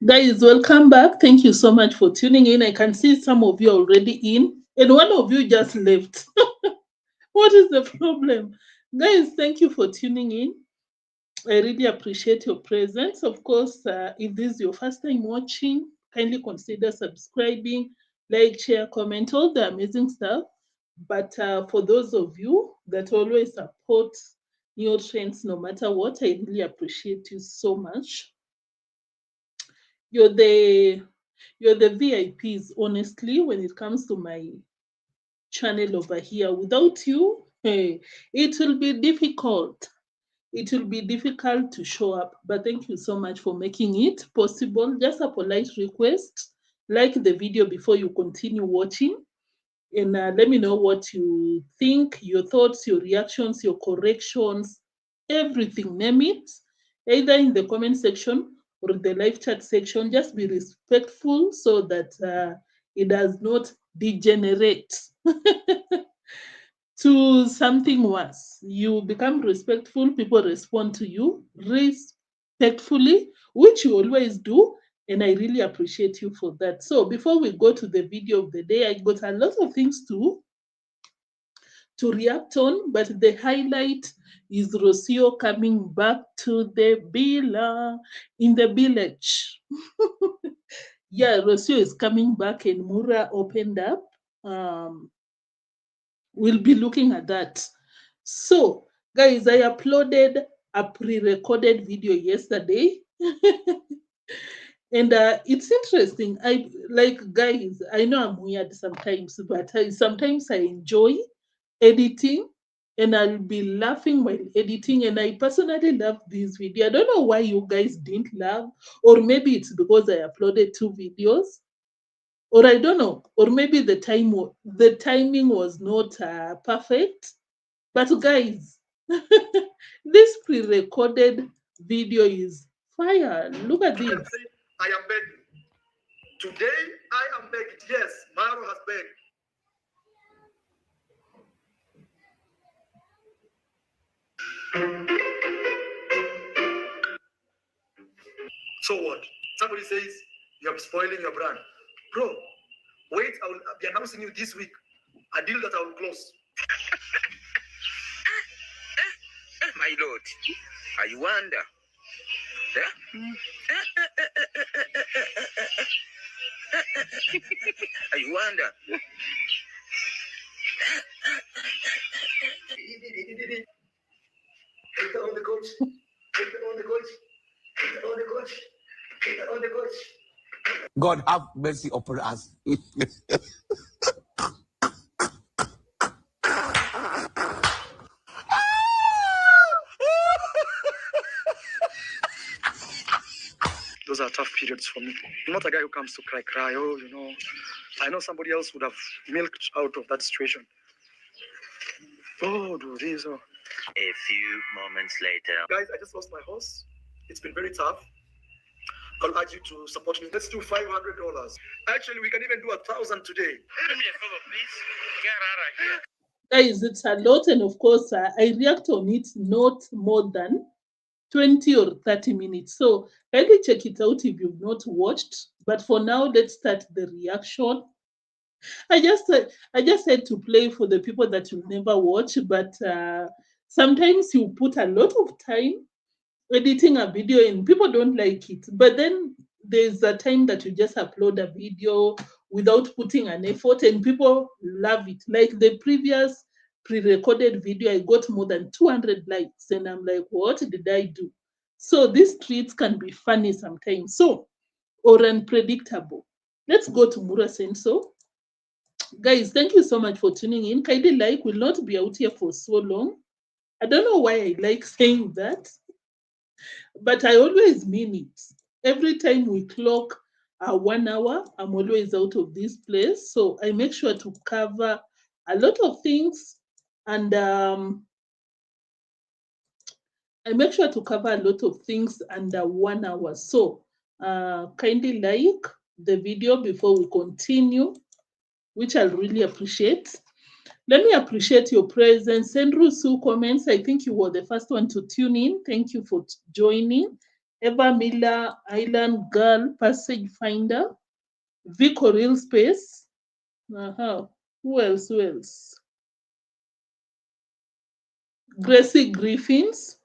Guys, welcome back. Thank you so much for tuning in. I can see some of you already in, and one of you just left. What is the problem? Guys, thank you for tuning in. I really appreciate your presence. Of course, if this is your first time watching, kindly consider subscribing, like, share, comment, all the amazing stuff. But for those of you that always support new trends no matter what, I really appreciate you so much. You're the you're the VIPs, honestly, when it comes to my channel over here. Without you, hey, it will be difficult. It will be difficult to show up. But thank you so much for making it possible. Just a polite request. Like the video before you continue watching. And let me know what you think, your thoughts, your reactions, your corrections, everything. Name it, either in the comment section or the live chat section. Just be respectful so that it does not degenerate to something worse. You become respectful, people respond to you respectfully, which you always do. And I really appreciate you for that. So before we go to the video of the day, I got a lot of things to react on, but the highlight is Rosio coming back to the Billa in the village. Yeah, Rosio is coming back and Mura opened up. We'll be looking at that. So, guys, I uploaded a pre-recorded video yesterday. And it's interesting. I like, guys, I know I'm weird sometimes, but sometimes I enjoy editing and I'll be laughing while editing. And I personally love this video. I don't know why you guys didn't love, or maybe it's because I uploaded 2 videos, or I don't know, or maybe the timing was not perfect. But guys, this pre-recorded video is fire. Look at this. I am begging. Today I am begging. Yes, Marwa has begged. So what? Somebody says you're spoiling your brand. Bro, wait, I will be announcing you this week a deal that I will close. My lord, I wonder. I wonder. Hit on the coach. Hit on the coach. Hit on the coach. Hit on the coach. God have mercy upon us. Those are tough periods for me. I'm not a guy who comes to cry. Oh, you know, I know somebody else would have milked out of that situation. Oh, do this. Oh. A few moments later. Guys, I just lost my horse. It's been very tough. I'll urge you to support me. Let's do $500. Actually, we can even do 1,000 today. Do me a favor, please. Get out of here. Guys, it's a lot, and of course, I react on it not more than 20 or 30 minutes. So kindly check it out if you've not watched. But for now, let's start the reaction. I just had to play for the people that will never watch, but sometimes you put a lot of time editing a video and people don't like it. But then there's a time that you just upload a video without putting an effort and people love it. Like the previous pre-recorded video, I got more than 200 likes and I'm like, what did I do? So these tweets can be funny sometimes, so, or unpredictable. Let's go to Mura Senso. Guys, thank you so much for tuning in. Kindly like, will not be out here for so long. I don't know why I like saying that, but I always mean it. Every time we clock 1 hour, I'm always out of this place. So I make sure to cover a lot of things, and I make sure to cover a lot of things under 1 hour. So kindly like the video before we continue, which I'll really appreciate. Let me appreciate your presence. Send Rusu comments. I think you were the first one to tune in. Thank you for joining. Eva Miller, Island Girl, Passage Finder, Vico Real Space. Who else? Who else? Gracie Griffins,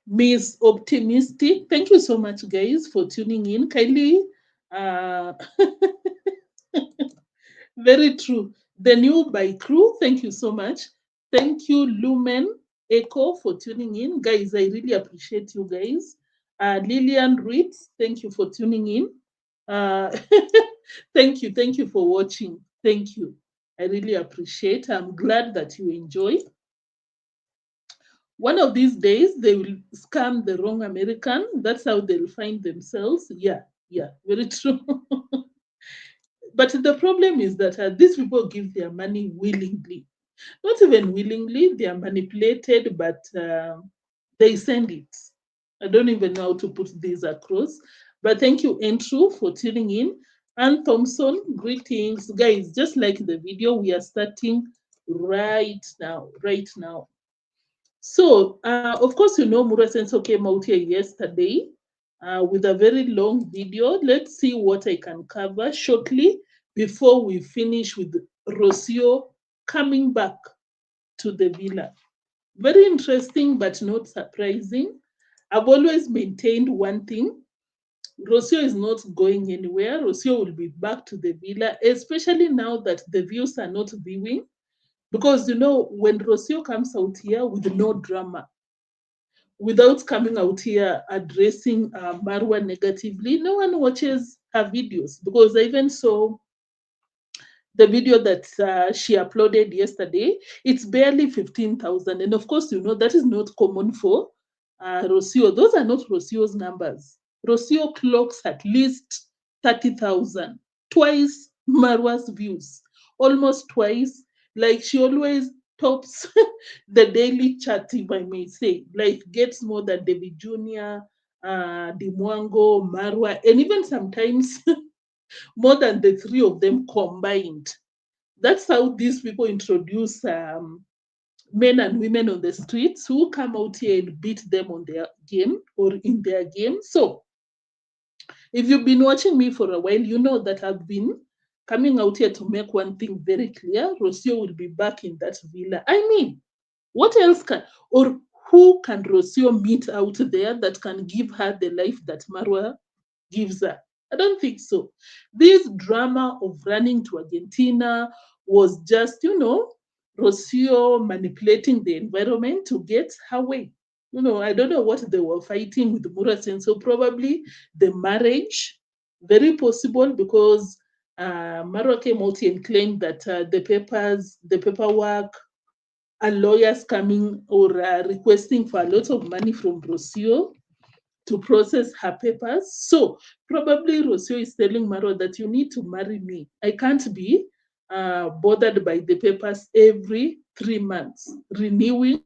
Miss Optimistic. Thank you so much, guys, for tuning in. Kylie, uh, very true. The new by crew. Thank you so much. Thank you, Lumen Echo, for tuning in. Guys, I really appreciate you guys. Lillian Ritz, thank you for tuning in. Uh, thank you for watching. Thank you. I really appreciate. I'm glad that you enjoy. One of these days, they will scam the wrong American. That's how they'll find themselves. Yeah, very true. But the problem is that these people give their money willingly. Not even willingly, they are manipulated, but they send it. I don't even know how to put this across. But thank you, Andrew, for tuning in. Ann Thompson, greetings. Guys, just like the video, we are starting right now. Right now. So, of course, you know, Mura Senso came out here yesterday with a very long video. Let's see what I can cover shortly before we finish with Rosio coming back to the villa. Very interesting, but not surprising. I've always maintained one thing. Rosio is not going anywhere. Rosio will be back to the villa, especially now that the views are not viewing. Because, you know, when Rosio comes out here with no drama, without coming out here addressing Marwa negatively, no one watches her videos. Because I even saw the video that she uploaded yesterday. It's barely 15,000. And of course, you know, that is not common for Rosio. Those are not Rosio's numbers. Rosio clocks at least 30,000, twice Marwa's views, almost twice. Like she always tops the daily chat, if I may say, like gets more than David Jr., Dee Mwango, Marwa, and even sometimes more than the three of them combined. That's how these people introduce men and women on the streets who come out here and beat them on their game or in their game. So, if you've been watching me for a while, you know that I've been coming out here to make one thing very clear. Rosio will be back in that villa. I mean, what else can, or who can Rosio meet out there that can give her the life that Marwa gives her? I don't think so. This drama of running to Argentina was just, you know, Rocio manipulating the environment to get her way. You know, I don't know what they were fighting with Murasen. So probably the marriage, very possible because Marwa came out and claimed that the paperwork, lawyers coming or requesting for a lot of money from Rocio to process her papers. So probably Rosio is telling Marwa that you need to marry me. I can't be bothered by the papers every 3 months, renewing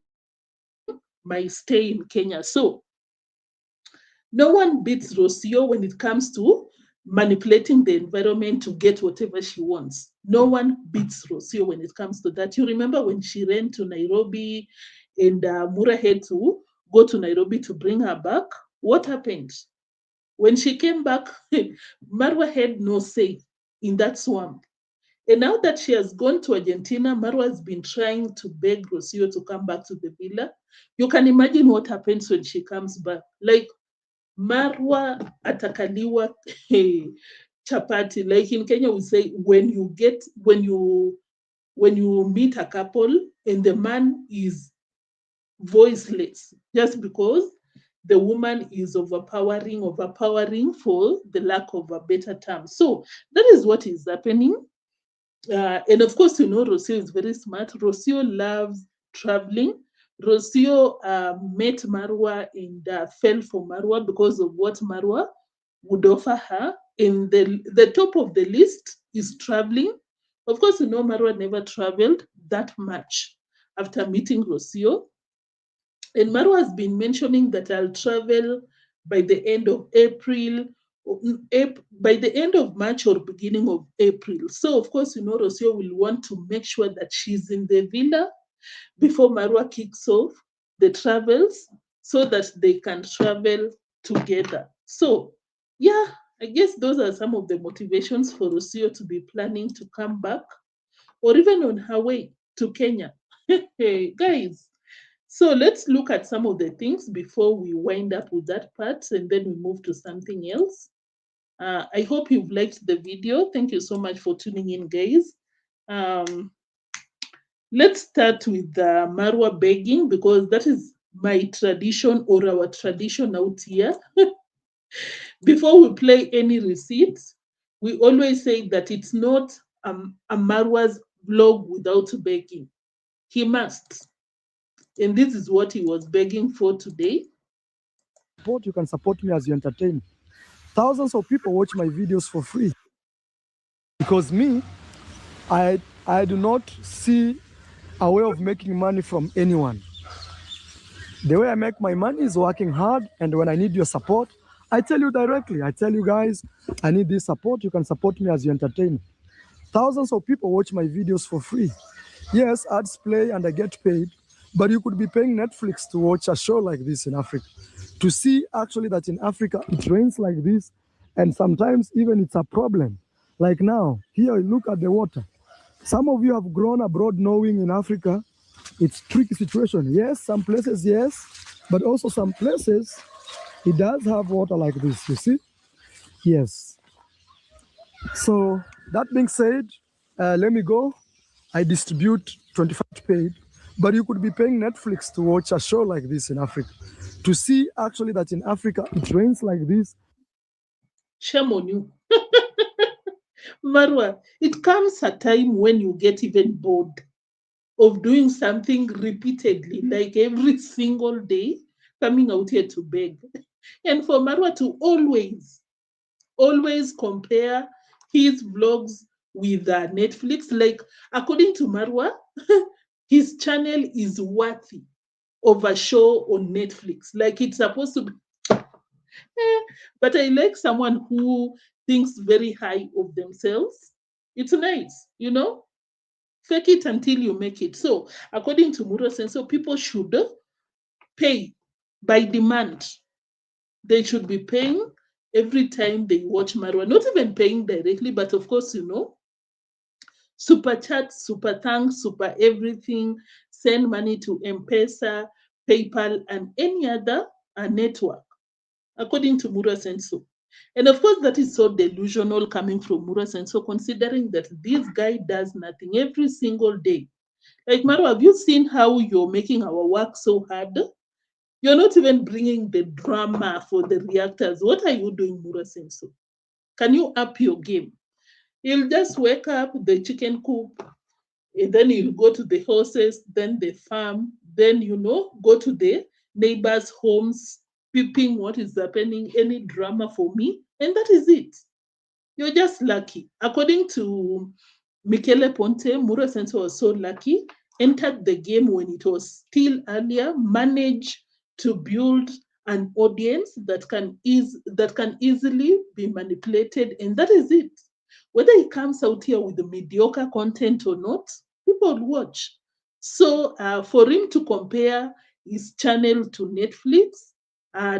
my stay in Kenya. So no one beats Rosio when it comes to manipulating the environment to get whatever she wants. No one beats Rosio when it comes to that. You remember when she ran to Nairobi and Mura had to go to Nairobi to bring her back? What happened? When she came back, Marwa had no say in that swamp. And now that she has gone to Argentina, Marwa has been trying to beg Rosio to come back to the villa. You can imagine what happens when she comes back. Like Marwa atakaliwa chapati. Like in Kenya, we say when you meet a couple and the man is voiceless just because the woman is overpowering for the lack of a better term. So that is what is happening. And of course, you know, Rocio is very smart. Rocio loves traveling. Rocio met Marwa and fell for Marwa because of what Marwa would offer her. And the top of the list is traveling. Of course, you know, Marwa never traveled that much after meeting Rocio. And Marwa has been mentioning that I'll travel by the end of April, by the end of March or beginning of April. So, of course, you know, Rosio will want to make sure that she's in the villa before Marwa kicks off the travels. so that they can travel together. So, yeah, I guess those are some of the motivations for Rosio to be planning to come back or even on her way to Kenya. Hey, guys, so let's look at some of the things before we wind up with that part and then we move to something else. I hope you've liked the video. Thank you so much for tuning in, guys. Um, let's start with Marwa begging because that is my tradition or our tradition out here. Before we play any receipts, we always say that it's not a Marwa's vlog without begging. He must. And this is what he was begging for today. Support, you can support me as you entertain. Thousands of people watch my videos for free. Because me, I do not see a way of making money from anyone. The way I make my money is working hard, and when I need your support, I tell you directly. I tell you guys, I need this support. You can support me as you entertain. Thousands of people watch my videos for free. Yes, ads play and I get paid, but you could be paying Netflix to watch a show like this in Africa. To see actually that in Africa it rains like this, and sometimes even it's a problem. Like now, here look at the water. Some of you have grown abroad knowing in Africa it's tricky situation. Yes, some places yes, but also some places it does have water like this, you see? Yes. So that being said, let me go. I distribute 25 paid, but you could be paying Netflix to watch a show like this in Africa. To see actually that in Africa it rains like this. Shame on you. Marwa, it comes a time when you get even bored of doing something repeatedly, like every single day, coming out here to beg. And for Marwa to always compare his vlogs with Netflix, like according to Marwa, his channel is worthy of a show on Netflix. Like it's supposed to be. But I like someone who thinks very high of themselves. It's nice, you know? Fake it until you make it. So, according to Muro Senso, people should pay by demand. They should be paying every time they watch Marwa. Not even paying directly, but of course, you know, super chat, super thanks, super everything, send money to M-Pesa, PayPal, and any other network, according to Mura Senso. And of course, that is so delusional coming from Mura Senso, considering that this guy does nothing every single day. Like, Maro, have you seen how you're making our work so hard? You're not even bringing the drama for the reactors. What are you doing, Mura Senso? Can you up your game? You'll just wake up, the chicken coop, and then you'll go to the horses, then the farm, then, you know, go to the neighbors' homes, peeping what is happening, any drama for me, and that is it. You're just lucky. According to Michele Ponte, Mura Senso was so lucky, entered the game when it was still earlier, managed to build an audience that can easily be manipulated, and that is it. Whether he comes out here with the mediocre content or not, people will watch. So for him to compare his channel to Netflix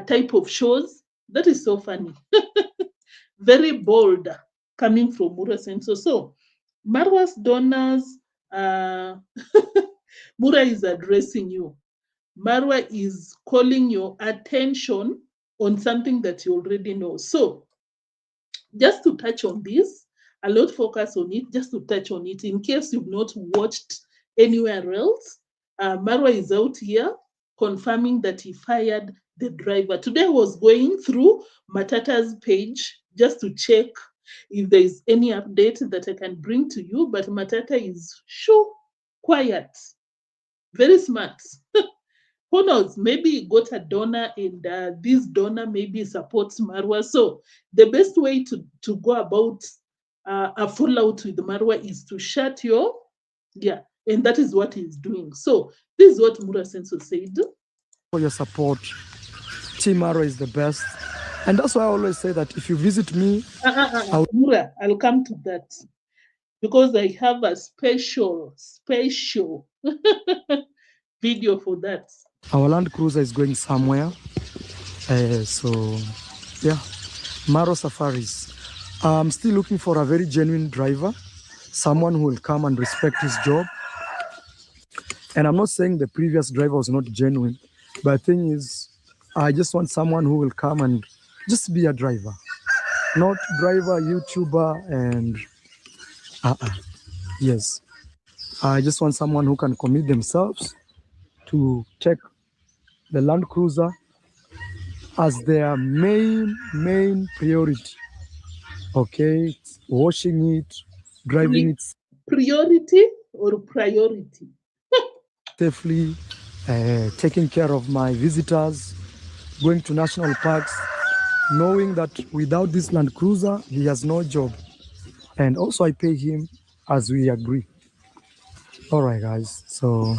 type of shows, that is so funny. Very bold coming from Mura Senso. So Marwa's donors, Mura is addressing you. Marwa is calling your attention on something that you already know. So just to touch on this, I'll not focus on it, just to touch on it in case you've not watched anywhere else. Marwa is out here confirming that he fired the driver. Today I was going through Matata's page just to check if there is any update that I can bring to you, but Matata is quiet, very smart. Who knows? Maybe he got a donor and this donor maybe supports Marwa. So the best way to go about a fallout with Marwa is to shut your, yeah, and that is what he's doing. So this is what Mura Senso said. For your support, Team Marwa is the best. And that's why I always say that if you visit me, Mura, I'll come to that because I have a special video for that. Our Land Cruiser is going somewhere. So, yeah, Marwa Safaris. I'm still looking for a very genuine driver, someone who will come and respect his job. And I'm not saying the previous driver was not genuine, but the thing is, I just want someone who will come and just be a driver, not driver, YouTuber, and yes. I just want someone who can commit themselves to take the Land Cruiser as their main priority. Okay, washing it, driving it Priority or priority? safely, taking care of my visitors, going to national parks, knowing that without this Land Cruiser, he has no job. And also I pay him as we agree. All right, guys. So,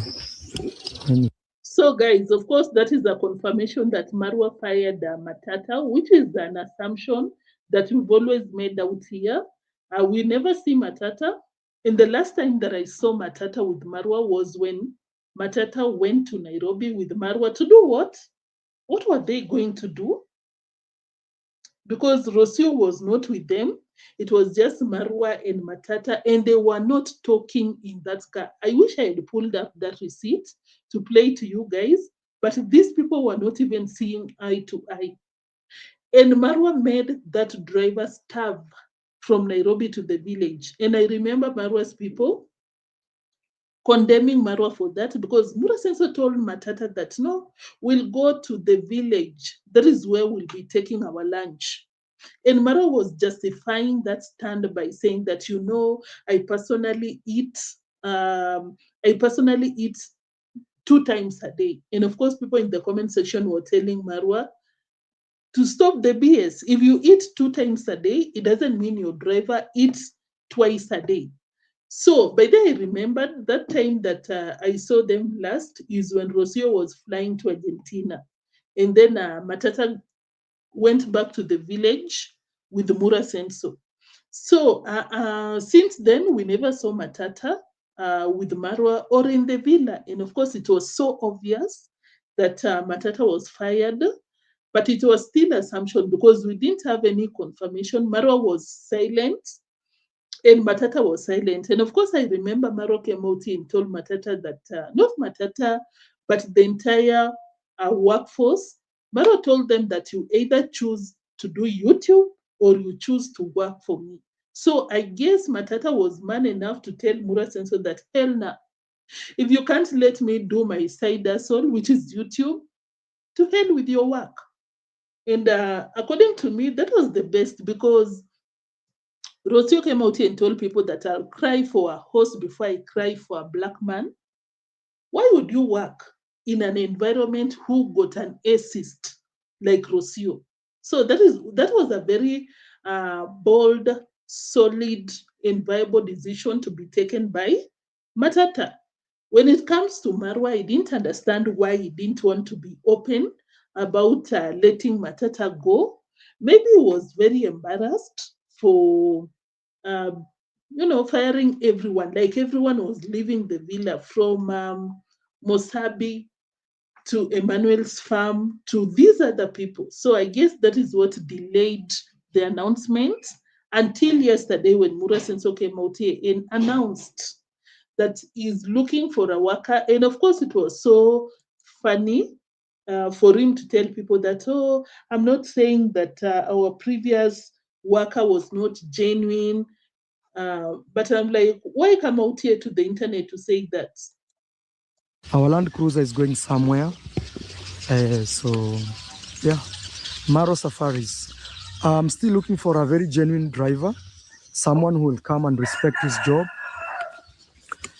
So, guys, of course, that is a confirmation that Marwa fired Matata, which is an assumption that we've always made out here. We never see Matata. And the last time that I saw Matata with Marwa was when Matata went to Nairobi with Marwa to do what? What were they going to do? Because Rosio was not with them. It was just Marwa and Matata, and they were not talking in that car. I wish I had pulled up that receipt to play to you guys, but these people were not even seeing eye to eye. And Marwa made that driver starve from Nairobi to the village. And I remember Marwa's people condemning Marwa for that because Mura Senso told Matata that no, we'll go to the village. That is where we'll be taking our lunch. And Mara was justifying that stand by saying that, you know, I personally eat um, I personally eat 2 times a day. And of course, people in the comment section were telling Marwa to stop the BS. If you eat 2 times a day, it doesn't mean your driver eats twice a day. So by then I remembered that time that I saw them last is when Rosio was flying to Argentina. And then Matata went back to the village with Mura Senso. So since then, we never saw Matata with Marwa or in the villa. And of course, it was so obvious that Matata was fired, but it was still assumption because we didn't have any confirmation. Marwa was silent and Matata was silent. And of course, I remember Marwa came out and told Matata that, not Matata, but the entire workforce, Marwa told them that you either choose to do YouTube or you choose to work for me. So I guess Matata was man enough to tell Mura Senso that, hell nah, if you can't let me do my side hustle, which is YouTube, to hell with your work. And according to me, that was the best because Rosio came out here and told people that I'll cry for a horse before I cry for a black man. Why would you work in an environment who got an assist like Rosio? So that was a very bold, solid, and viable decision to be taken by Matata. When it comes to Marwa, I didn't understand why he didn't want to be open about letting Matata go. Maybe he was very embarrassed for um, firing everyone. Like everyone was leaving the villa from Mosabi to Emmanuel's farm to these other people. So I guess that is what delayed the announcement until yesterday when Mura Senso came out here and announced that he's looking for a worker. And of course, it was so funny for him to tell people that, oh, I'm not saying that our previous worker was not genuine. But I'm like, why come out here to the internet to say that? our Land Cruiser is going somewhere. So, yeah, Marwa Safaris. I'm still looking for a very genuine driver, someone who will come and respect his job.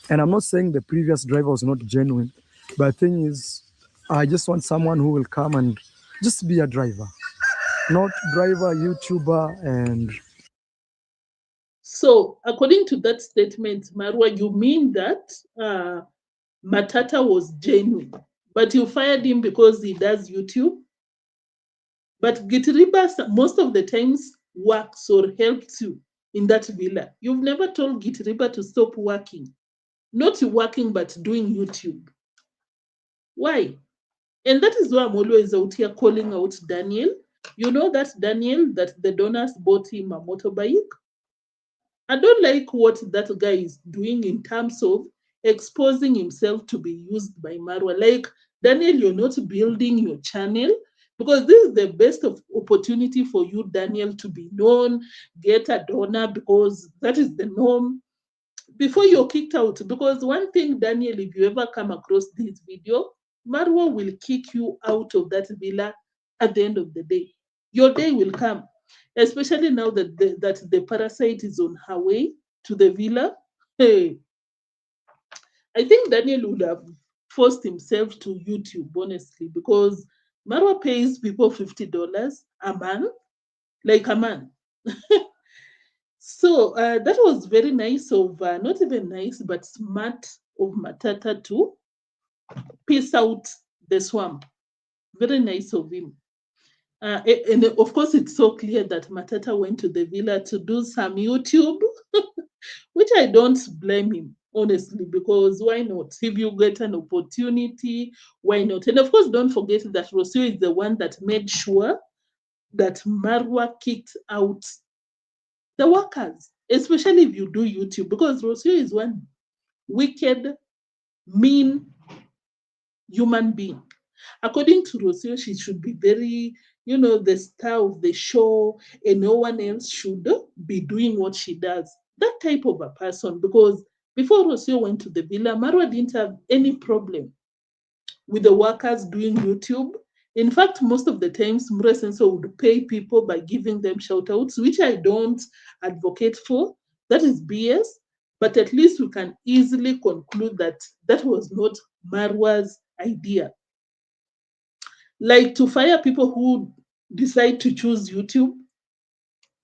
And I'm not saying the previous driver was not genuine, but the thing is, I just want someone who will come and just be a driver, not driver, YouTuber, and So, according to that statement, Marwa, you mean that Matata was genuine, but you fired him because he does YouTube? But Gitiriba most of the times works or helps you in that villa. You've never told Gitiriba to stop working. Not working, but doing YouTube. Why? And that is why I'm always out here calling out Daniel. You know that Daniel, that the donors bought him a motorbike. I don't like what that guy is doing in terms of exposing himself to be used by Marwa. Like, Daniel, you're not building your channel because this is the best of opportunity for you, Daniel, to be known, get a donor because that is the norm before you're kicked out. Because one thing, Daniel, if you ever come across this video, Marwa will kick you out of that villa at the end of the day. Your day will come, especially now that the parasite is on her way to the villa. Hey, I think Daniel would have forced himself to YouTube, honestly, because Marwa pays people $50 a month, like a month. So that was very nice of, not even nice, but smart of Matata to piece out the swamp. Very nice of him. And of course, it's so clear that Matata went to the villa to do some YouTube, which I don't blame him, honestly, because why not? If you get an opportunity, why not? And of course, don't forget that Rosio is the one that made sure that Marwa kicked out the workers, especially if you do YouTube, because Rosio is one wicked, mean human being. According to Rosio, she should be very, the star of the show, and no one else should be doing what she does. That type of a person, because before Rosio went to the villa, Marwa didn't have any problem with the workers doing YouTube. In fact, most of the times, Mura Senso would pay people by giving them shout outs, which I don't advocate for. That is BS. But at least we can easily conclude that that was not Marwa's idea. Like to fire people who decide to choose YouTube,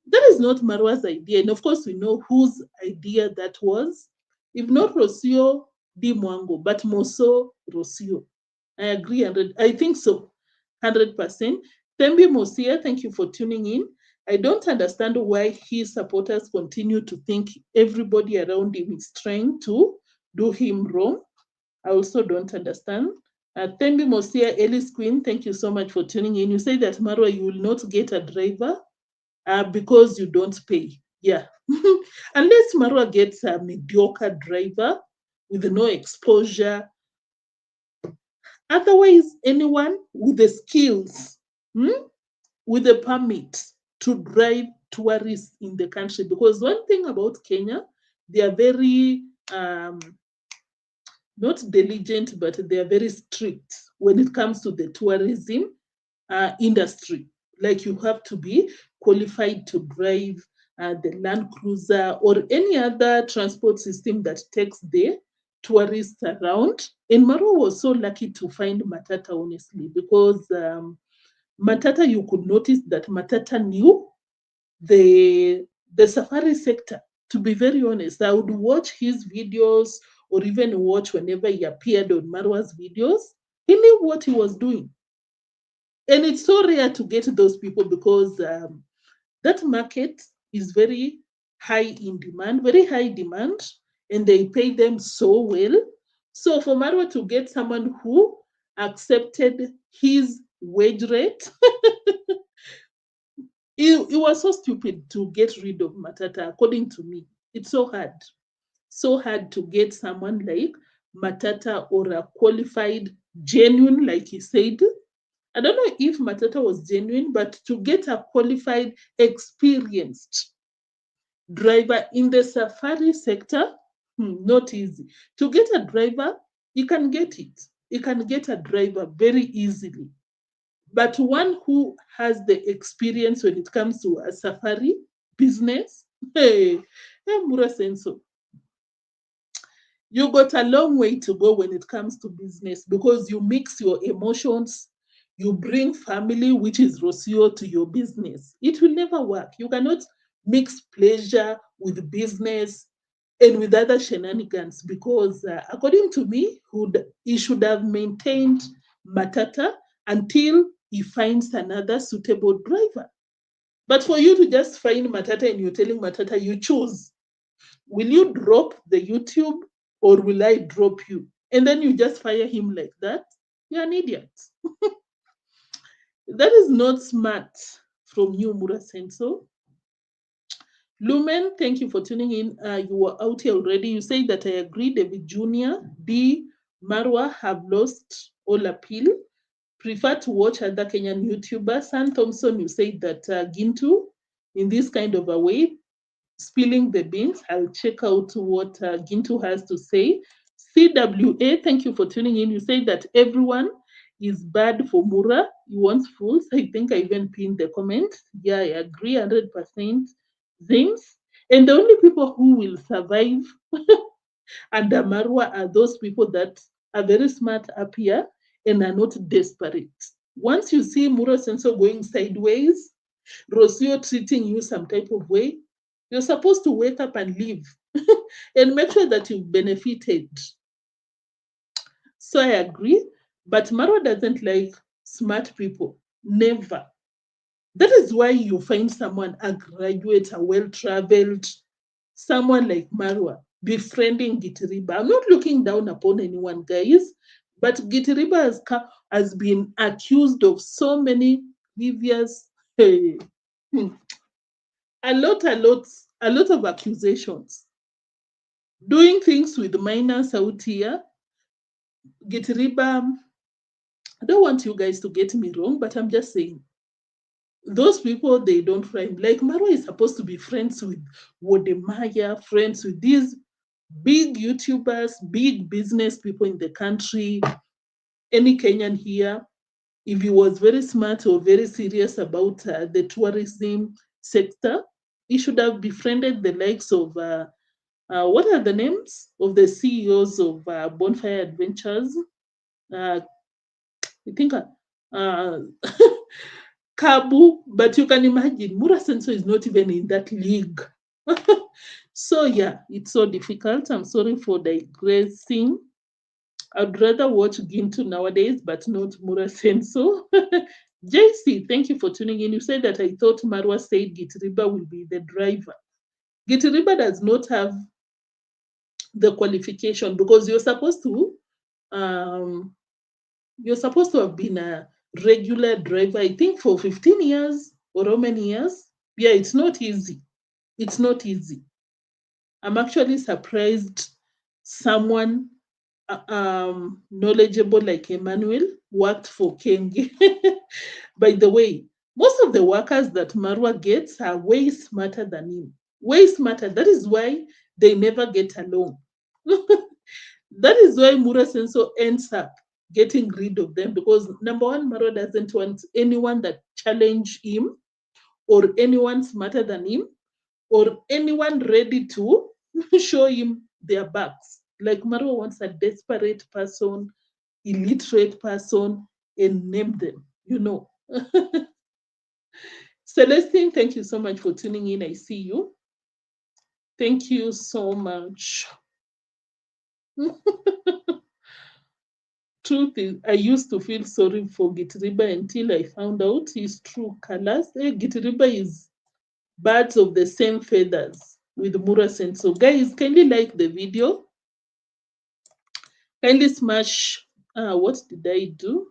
that is not Marwa's idea. And of course, we know whose idea that was. If not Rocio, Dee Mwango, but more so Rocio. I agree, I think so, 100%. Thembi Mosia, thank you for tuning in. I don't understand why his supporters continue to think everybody around him is trying to do him wrong. I also don't understand. Thembi Mosia, Ellis Queen, thank you so much for tuning in. You say that, Marwa, you will not get a driver because you don't pay. Yeah. Unless Marwa gets a mediocre driver with no exposure. Otherwise, anyone with the skills, with a permit to drive tourists in the country. Because one thing about Kenya, they are very, not diligent, but they are very strict when it comes to the tourism industry. Like you have to be qualified to drive the Land Cruiser or any other transport system that takes the tourists around. And Marwa was so lucky to find Matata, honestly, because Matata, you could notice that Matata knew the safari sector. To be very honest, I would watch his videos or even watch whenever he appeared on Marwa's videos. He knew what he was doing. And it's so rare to get those people because that market is very high in demand, very high demand, and they pay them so well. So for Marwa to get someone who accepted his wage rate, it was so stupid to get rid of Matata, according to me. It's so hard to get someone like Matata or a qualified, genuine, like he said. I don't know if Matata was genuine, but to get a qualified, experienced driver in the safari sector, not easy. To get a driver, you can get it. You can get a driver very easily. But one who has the experience when it comes to a safari business, hey, Mura Senso, you got a long way to go when it comes to business because you mix your emotions, you bring family, which is Rosio, to your business. It will never work. You cannot mix pleasure with business and with other shenanigans because, according to me, he should have maintained Matata until he finds another suitable driver. But for you to just find Matata and you're telling Matata, you choose. Will you drop the YouTube or will I drop you? And then you just fire him like that. You're an idiot. That is not smart from you, Mura Senso. Lumen, thank you for tuning in. You were out here already. You say that I agree. David Jr., Dee Marwa have lost all appeal. Prefer to watch other Kenyan YouTubers. San Thompson, you say that Gintu, in this kind of a way, spilling the beans. I'll check out what Gintu has to say. CWA, thank you for tuning in. You say that everyone is bad for Mura. You want fools. I think I even pinned the comment. Yeah, I agree 100%. Things. And the only people who will survive under Marwa are those people that are very smart up here and are not desperate. Once you see Mura Senso going sideways, Rosio treating you some type of way, you're supposed to wake up and leave and make sure that you've benefited. So I agree, but Marwa doesn't like smart people. Never. That is why you find someone, a graduate, a well-traveled, someone like Marwa, befriending Gitiriba. I'm not looking down upon anyone, guys, but Gitiriba has been accused of so many previous, a lot of accusations. Doing things with minors out here. Gitiriba, I don't want you guys to get me wrong, but I'm just saying, those people, they don't rhyme. Like Marwa is supposed to be friends with Wodemaya, friends with these big YouTubers, big business people in the country, any Kenyan here. If he was very smart or very serious about the tourism sector, he should have befriended the likes of, what are the names of the CEOs of Bonfire Adventures? I think Kabu, but you can imagine Mura Senso is not even in that league. So yeah, it's so difficult. I'm sorry for digressing. I'd rather watch Gintu nowadays, but not Mura Senso. JC, thank you for tuning in. You said that I thought Marwa said Gitiriba will be the driver. Gitiriba does not have the qualification because um, you're supposed to have been a regular driver, I think, for 15 years or how many years? Yeah, it's not easy. It's not easy. I'm actually surprised someone knowledgeable like Emmanuel worked for Kenge. By the way, most of the workers that Marwa gets are way smarter than him. Way smarter. That is why they never get along. That is why Mura Senso ends up getting rid of them because number one, Marwa doesn't want anyone that challenge him or anyone smarter than him or anyone ready to show him their backs. Like Marwa wants a desperate person, illiterate person, and name them, you know. Celestine, thank you so much for tuning in. I see you. Thank you so much. Truth is, I used to feel sorry for Gitiriba until I found out his true colors. Gitiriba is birds of the same feathers with Mura Senso. Guys, kindly like the video. Kindly smash, what did I do?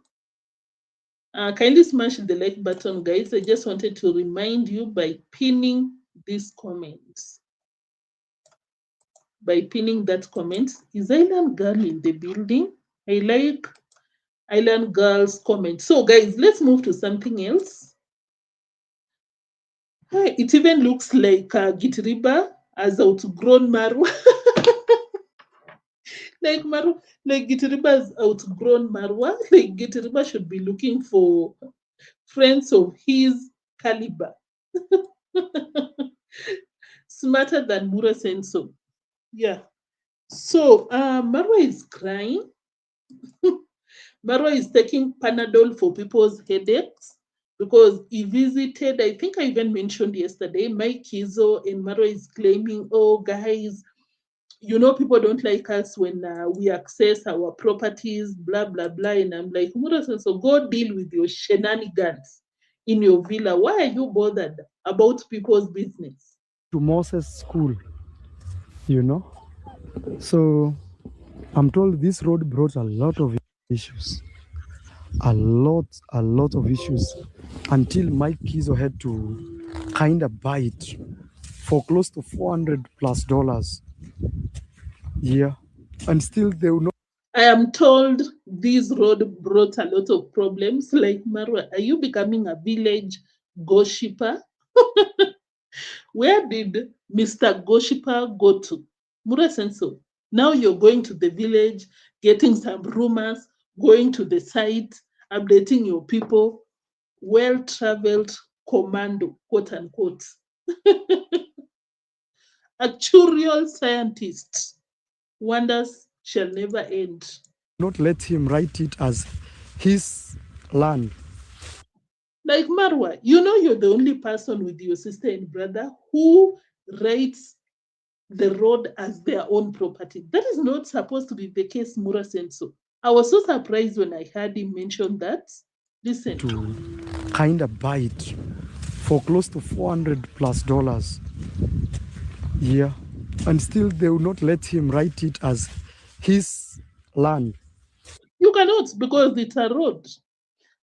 Kindly smash the like button, guys. I just wanted to remind you by pinning these comments. By pinning that comment. Is Island Girl in the building? I like Island Girl's comment. So, guys, let's move to something else. It even looks like Gitiriba has outgrown Marwa. like Gitiriba has outgrown Marwa. Like Gitiriba should be looking for friends of his caliber. Smarter than Mura Senso. Yeah. So Marwa is crying. Marwa is taking Panadol for people's headaches because he visited, I think I even mentioned yesterday, Mike Kizo, and Marwa is claiming, oh, guys, you know, people don't like us when we access our properties, blah, blah, blah. And I'm like, Mura Senso, go deal with your shenanigans in your villa. Why are you bothered about people's business? To Moses School, you know. So I'm told this road brought a lot of issues. a lot of issues until Mike Kizo had to kind of buy it for close to $400+. Yeah, and still they will not. I am told this road brought a lot of problems. Like Marwa, are you becoming a village gossiper? Where did Mr. Gossiper go to? Mura Senso. Now you're going to the village, getting some rumors, going to the site, updating your people. Well traveled commando, quote unquote. Actuarial scientist. Wonders shall never end. Not let him write it as his land. Like Marwa, you know you're the only person with your sister and brother who rates the road as their own property. That is not supposed to be the case, Mura Senso. I was so surprised when I heard him mention that. Listen. To kind of buy it for close to $400+. Yeah, and still they will not let him write it as his land. You cannot because it's a road.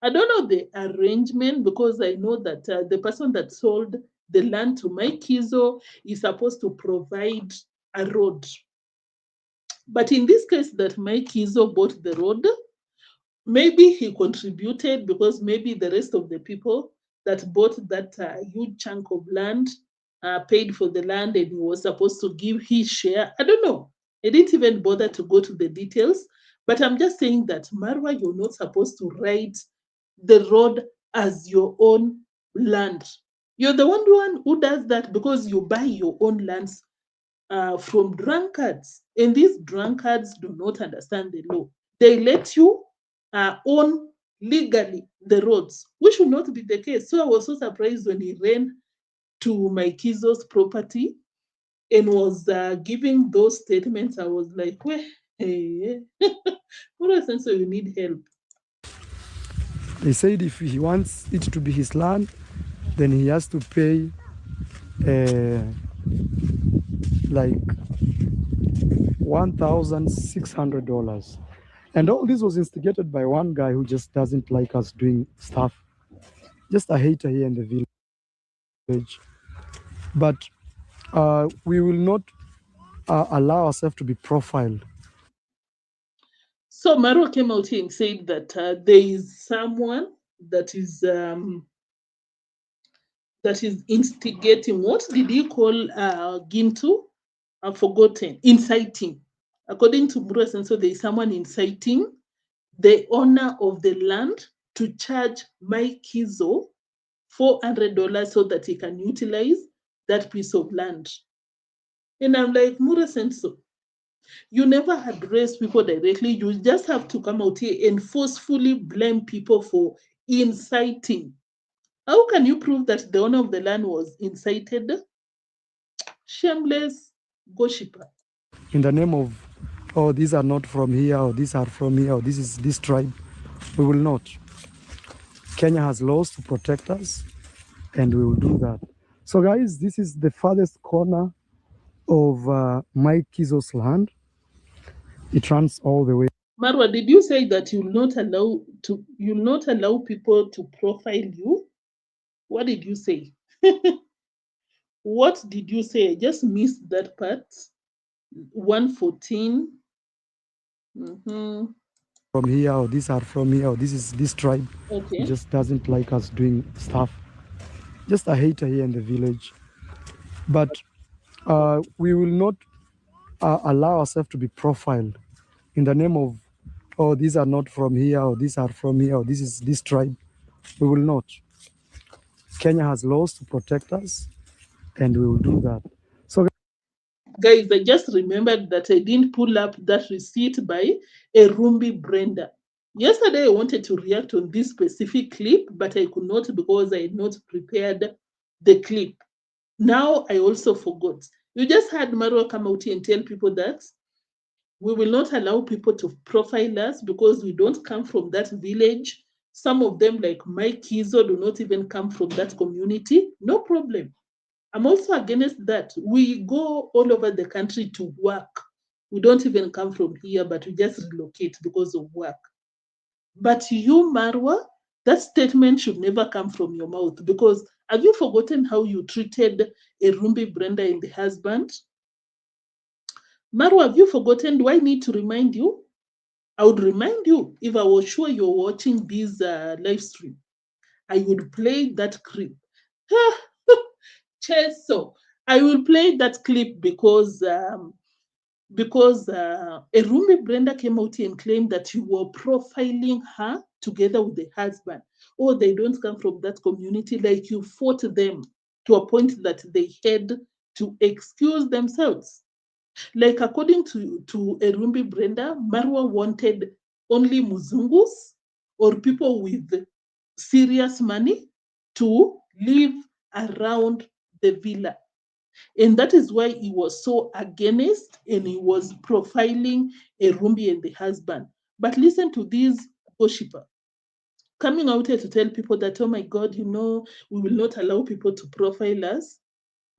I don't know the arrangement because I know that the person that sold the land to Mike Kizo is supposed to provide a road. But in this case, that Mike Kizo bought the road, maybe he contributed because maybe the rest of the people that bought that huge chunk of land paid for the land and he was supposed to give his share. I don't know. I didn't even bother to go to the details. But I'm just saying that, Marwa, you're not supposed to write the road as your own land. You're the one who does that because you buy your own lands from drunkards. And these drunkards do not understand the law. They let you own legally the roads, which should not be the case. So I was so surprised when he ran to Maikizo's property and was giving those statements. I was like, well, hey, what a sense you need help. They said if he wants it to be his land, then he has to pay like $1,600. And all this was instigated by one guy who just doesn't like us doing stuff. Just a hater here in the village. But we will not allow ourselves to be profiled. So Marwa came out here and said that there is someone that is instigating. What did he call Gintu? I've forgotten. Inciting. According to Mura Senso, there is someone inciting the owner of the land to charge Mike Kizo $400 so that he can utilize that piece of land. And I'm like, Mura Senso, you never address people directly. You just have to come out here and forcefully blame people for inciting. How can you prove that the owner of the land was incited? Shameless gossiper. In the name of, oh, these are not from here, or these are from here, or this is this tribe. We will not. Kenya has laws to protect us, and we will do that. So guys, this is the farthest corner of Mike Kizo's land. It runs all the way. Marwa, did you say that you'll not allow people to profile you? What did you say? What did you say? I just missed that part. 114. From here, or these are from here, or this is this tribe. Okay. He just doesn't like us doing stuff. Just a hater here in the village. But we will not allow ourselves to be profiled in the name of, oh, these are not from here, or these are from here, or this is this tribe. We will not. Kenya has laws to protect us, and we will do that. So guys, I just remembered that I didn't pull up that receipt by Erumbi Brenda. Yesterday, I wanted to react on this specific clip, but I could not because I had not prepared the clip. Now, I also forgot. You just had Marwa come out here and tell people that we will not allow people to profile us because we don't come from that village. Some of them, like Mike Kizo, do not even come from that community. No problem. I'm also against that. We go all over the country to work. We don't even come from here, but we just relocate because of work. But you, Marwa, that statement should never come from your mouth, because have you forgotten how you treated Erumbi, Brenda, and the husband? Marwa, have you forgotten? Do I need to remind you? I would remind you if I was sure you're watching this live stream. I would play that clip. So I will play that clip because Erumi Brenda came out and claimed that you were profiling her together with the husband. Oh, they don't come from that community. Like you fought them to a point that they had to excuse themselves. Like according to Erumbi Brenda, Marwa wanted only Muzungus or people with serious money to live around the villa. And that is why he was so against and he was profiling Erumbi and the husband. But listen to this worshipper coming out here to tell people that, oh my God, we will not allow people to profile us.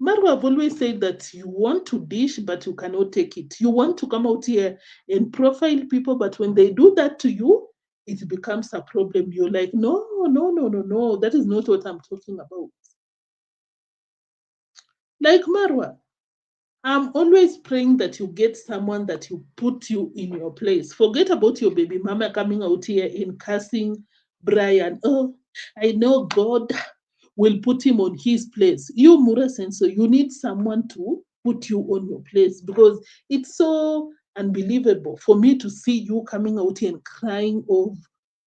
Marwa have always said that you want to dish, but you cannot take it. You want to come out here and profile people, but when they do that to you, it becomes a problem. You're like, no, no, no, no, no. That is not what I'm talking about. Like Marwa, I'm always praying that you get someone that you put you in your place. Forget about your baby mama coming out here and cursing Brian. Oh, I know God will put him on his place. You, Mura Senso, you need someone to put you on your place, because it's so unbelievable for me to see you coming out here and crying of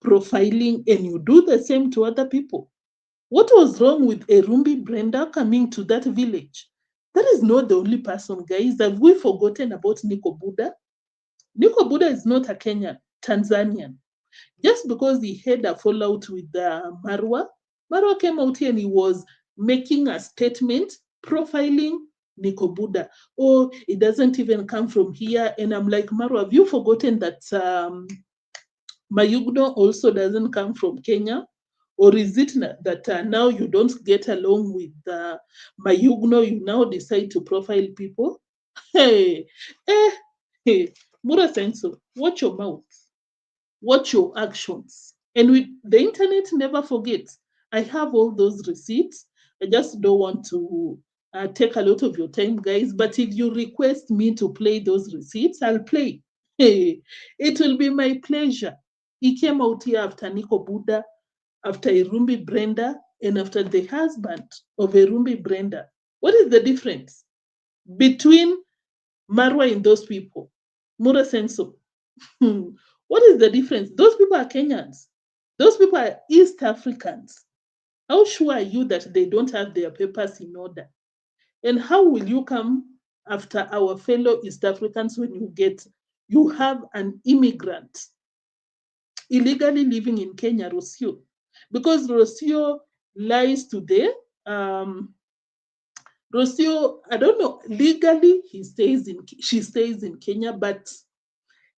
profiling, and you do the same to other people. What was wrong with Erumbi Brenda coming to that village? That is not the only person, guys. Have we forgotten about Nico Buddha? Nico Buddha is not a Kenyan, Tanzanian. Just because he had a fallout with Marwa, Marwa came out here and he was making a statement profiling Nico Buddha. Oh, it doesn't even come from here. And I'm like, Marwa, have you forgotten that Mayugno also doesn't come from Kenya? Or is it that now you don't get along with Mayugno, you now decide to profile people? Hey, hey, Mura Senso, watch your mouth, watch your actions. And with the internet, never forget. I have all those receipts. I just don't want to take a lot of your time, guys. But if you request me to play those receipts, I'll play. Hey, it will be my pleasure. He came out here after Nico Buddha, after Irumbi Brenda, and after the husband of Irumbi Brenda. What is the difference between Marwa and those people? Mura Senso. What is the difference? Those people are Kenyans. Those people are East Africans. How sure are you that they don't have their papers in order? And how will you come after our fellow East Africans when you have an immigrant illegally living in Kenya, Rosio? Because Rosio lies today. Rosio, I don't know, legally she stays in Kenya, but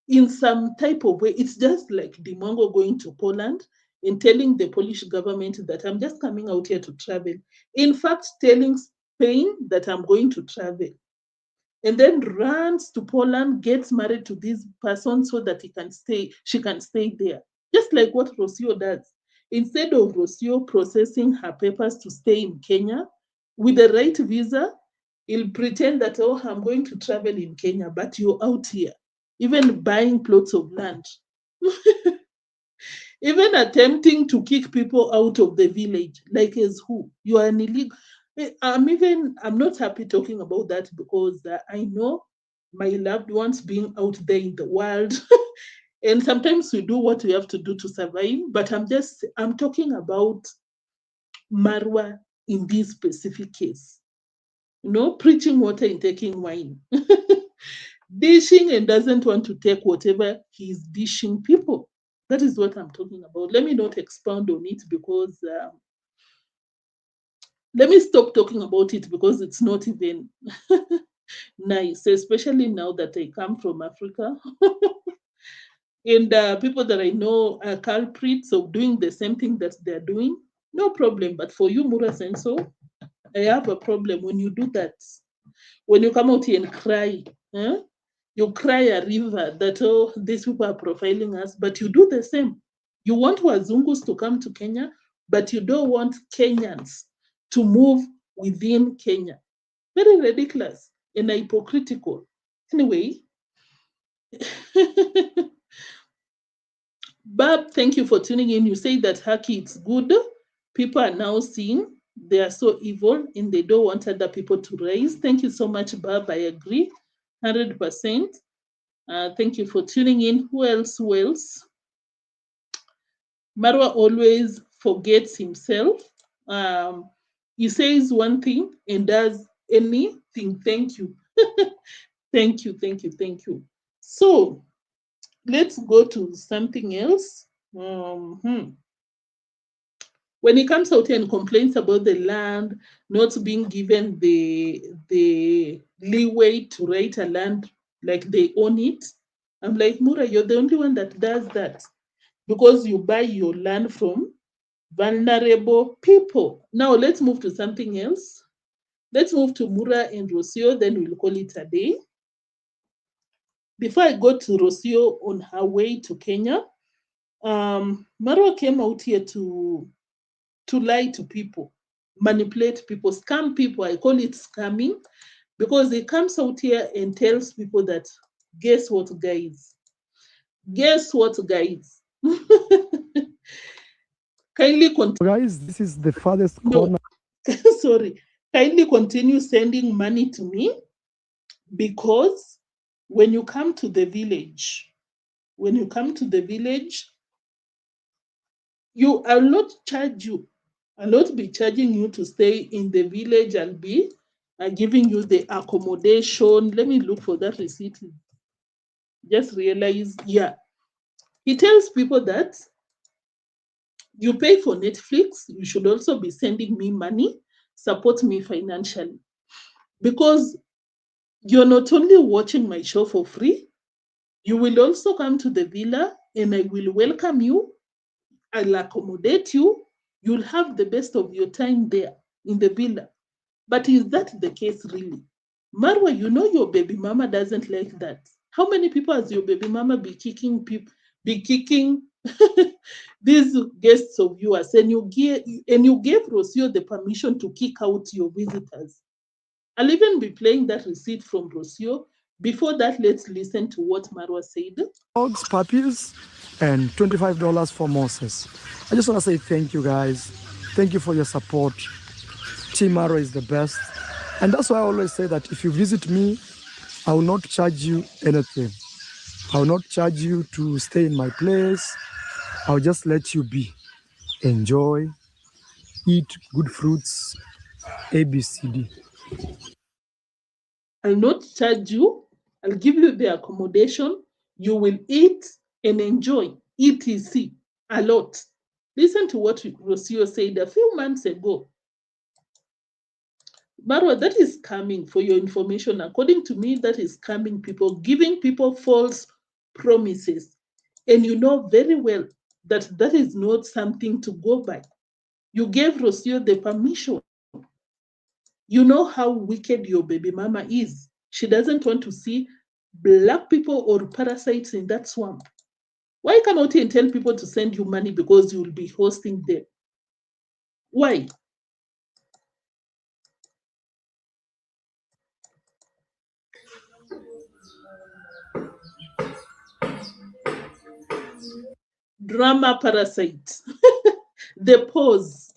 in some type of way, it's just like Dee Mwango going to Poland and telling the Polish government that I'm just coming out here to travel. In fact, telling Spain that I'm going to travel. And then runs to Poland, gets married to this person so that she can stay there. Just like what Rosio does. Instead of Rosio processing her papers to stay in Kenya with the right visa, he'll pretend that, oh, I'm going to travel in Kenya, but you're out here, even buying plots of land, even attempting to kick people out of the village, like as who? You are an illegal. I'm not happy talking about that, because I know my loved ones being out there in the world. And sometimes we do what we have to do to survive, but I'm talking about Marwa in this specific case. Preaching water and taking wine. Dishing and doesn't want to take whatever he's dishing people. That is what I'm talking about. Let me not expound on it, because let me stop talking about it, because it's not even nice, especially now that I come from Africa. And people that I know are culprits of doing the same thing that they're doing. No problem. But for you, Mura Senso, I have a problem when you do that. When you come out here and cry, huh? You cry a river that, oh, these people are profiling us, but you do the same. You want Wazungus to come to Kenya, but you don't want Kenyans to move within Kenya. Very ridiculous and hypocritical. Anyway, Bob, thank you for tuning in. You say that Haki, it's good. People are now seeing they are so evil and they don't want other people to rise. Thank you so much, Bob. I agree 100%. Thank you for tuning in. Who else? Who else? Marwa always forgets himself. He says one thing and does anything. Thank you. Thank you, thank you, thank you. So let's go to something else. When he comes out here and complains about the land not being given the leeway to write a land like they own it, I'm like, Mura, you're the only one that does that because you buy your land from vulnerable people. Now let's move to something else. Let's move to Mura and Rosio, then we'll call it a day. Before I go to Rosio on her way to Kenya, Marwa came out here to lie to people, manipulate people, scam people. I call it scamming because he comes out here and tells people that, guess what, guys? Guess what, guys? Kindly continue. Guys, this is the farthest No, corner. sorry. Kindly continue sending money to me because when you come to the village, I'll not charge you. I'll not be charging you to stay in the village. I'll be giving you the accommodation. Let me look for that receipt. Just realize, yeah. He tells people that you pay for Netflix, you should also be sending me money, support me financially. Because you're not only watching my show for free, you will also come to the villa and I will welcome you. I'll accommodate you. You'll have the best of your time there in the villa. But is that the case really? Marwa, you know your baby mama doesn't like that. How many people has your baby mama be kicking these guests of yours, and you gave Rosio the permission to kick out your visitors? I'll even be playing that receipt from Rosio. Before that, let's listen to what Marwa said. Dogs, puppies, and $25 for Moses. I just want to say thank you, guys. Thank you for your support. Team Marwa is the best. And that's why I always say that if you visit me, I will not charge you anything. I will not charge you to stay in my place. I'll just let you be. Enjoy, eat good fruits, ABCD. I'll not charge you. I'll give you the accommodation. You will eat and enjoy, etc. A lot. Listen to what Rosio said a few months ago. Marwa, that is coming for your information. According to me, that is coming people, giving people false promises. And you know very well that that is not something to go by. You gave Rosio the permission. You know how wicked your baby mama is. She doesn't want to see black people or parasites in that swamp. Why come out here and tell people to send you money because you'll be hosting them? Why? Drama parasite. The pause.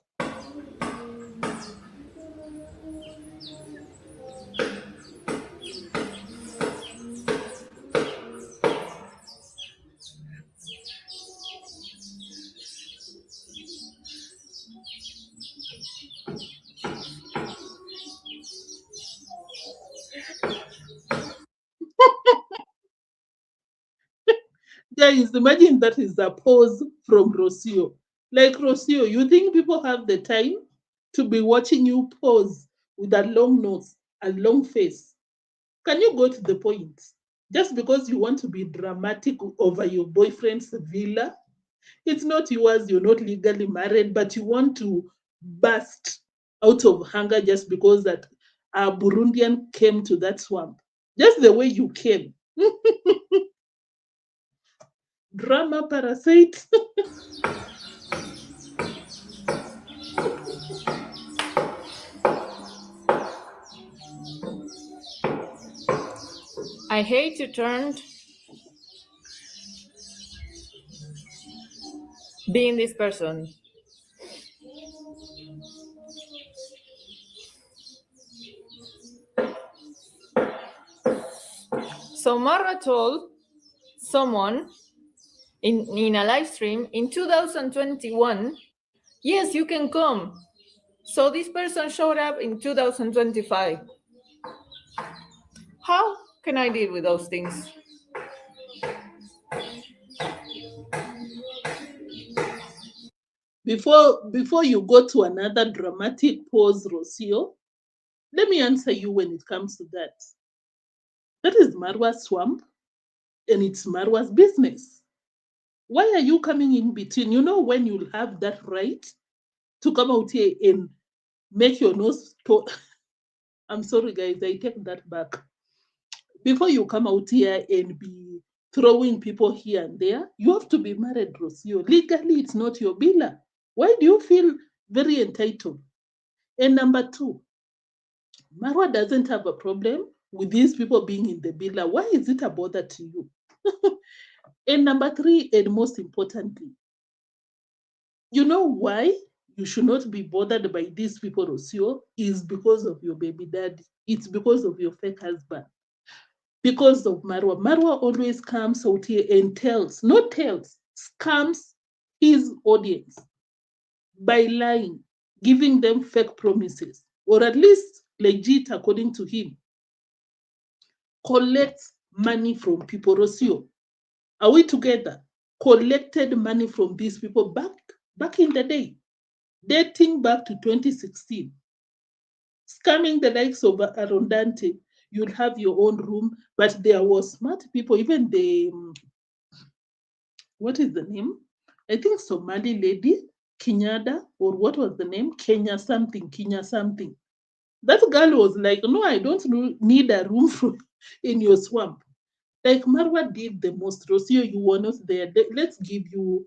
Guys, imagine that is a pause from Rocio. Like Rocio, you think people have the time to be watching you pause with a long nose and long face? Can you go to the point? Just because you want to be dramatic over your boyfriend's villa, it's not yours, you're not legally married, but you want to burst out of hunger just because that a Burundian came to that swamp. Just the way you came. Drama parasite. I hate to turn being this person. So Marwa told someone in a live stream in 2021, yes, you can come. So this person showed up in 2025. How can I deal with those things? Before you go to another dramatic pause, Rosio, let me answer you when it comes to that. That is Marwa's swamp, and it's Marwa's business. Why are you coming in between? You know when you'll have that right to come out here and make your nose I'm sorry, guys, I take that back. Before you come out here and be throwing people here and there, you have to be married, Rosio. Legally, it's not your Billa. Why do you feel very entitled? And number two, Marwa doesn't have a problem with these people being in the Billa. Why is it a bother to you? And number three, and most importantly, you know why you should not be bothered by these people, Rosio, is because of your baby daddy. It's because of your fake husband. Because of Marwa. Marwa always comes out here and scams his audience by lying, giving them fake promises, or at least legit according to him. Collects money from people. Rosio, are we together? Collected money from these people back in the day, dating back to 2016. Scamming the likes of Arondante. You'll have your own room, but there was smart people, even the what is the name? I think Somali lady, Kenyada, or what was the name? Kenya something. That girl was like, no, I don't need a room in your swamp. Like Marwa did the most. Rosio, you were not there. Let's give you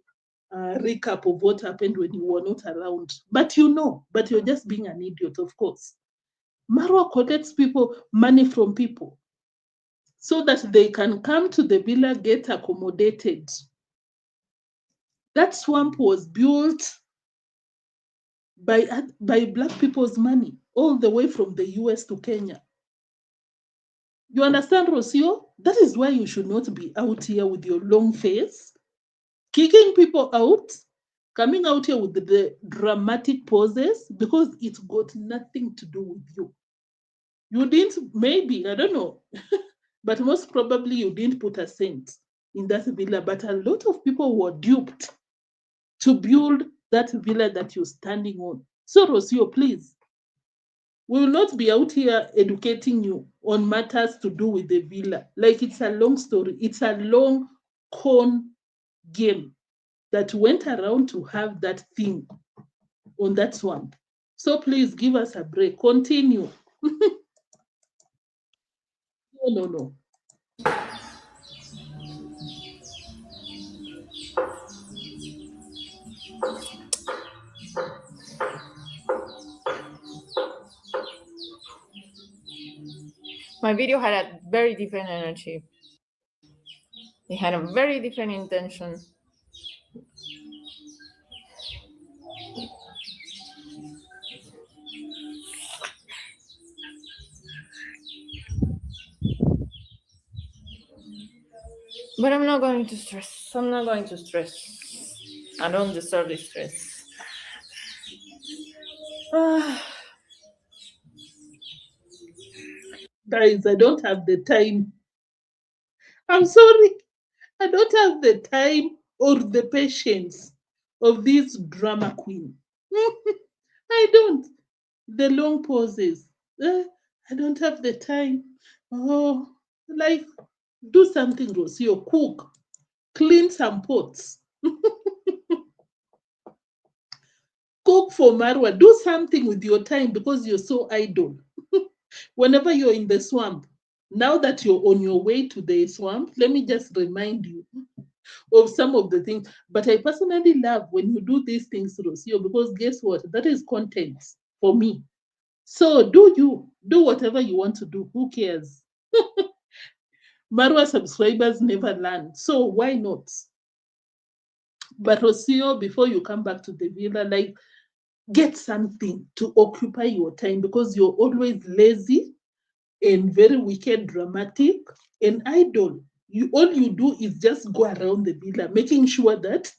a recap of what happened when you were not around. But you're just being an idiot, of course. Marwa collects money from people so that they can come to the villa, get accommodated. That swamp was built by black people's money, all the way from the US to Kenya. You understand, Rosio? That is why you should not be out here with your long face, kicking people out, coming out here with the dramatic poses, because it's got nothing to do with you. You didn't, maybe, I don't know, but most probably you didn't put a cent in that villa, but a lot of people were duped to build that villa that you're standing on. So, Rosio, please, we will not be out here educating you on matters to do with the villa. Like, it's a long story. It's a long con game that went around to have that thing on that swamp. So please give us a break. Continue. No. My video had a very different energy. It had a very different intention. But I'm not going to stress. I'm not going to stress. I don't deserve this stress. Guys, I don't have the time. I'm sorry. I don't have the time or the patience of this drama queen. I don't. The long pauses. I don't have the time. Oh, like, do something, Rosio. Cook. Clean some pots. Cook for Marwa. Do something with your time because you're so idle. Whenever you're in the swamp, now that you're on your way to the swamp, let me just remind you, of some of the things. But I personally love when you do these things, Rosio, because guess what? That is content for me. So do whatever you want to do. Who cares? Marwa subscribers never learn. So why not? But Rosio, before you come back to the villa, like get something to occupy your time because you're always lazy and very wicked, dramatic, and idle. All you do is just go around the villa, making sure that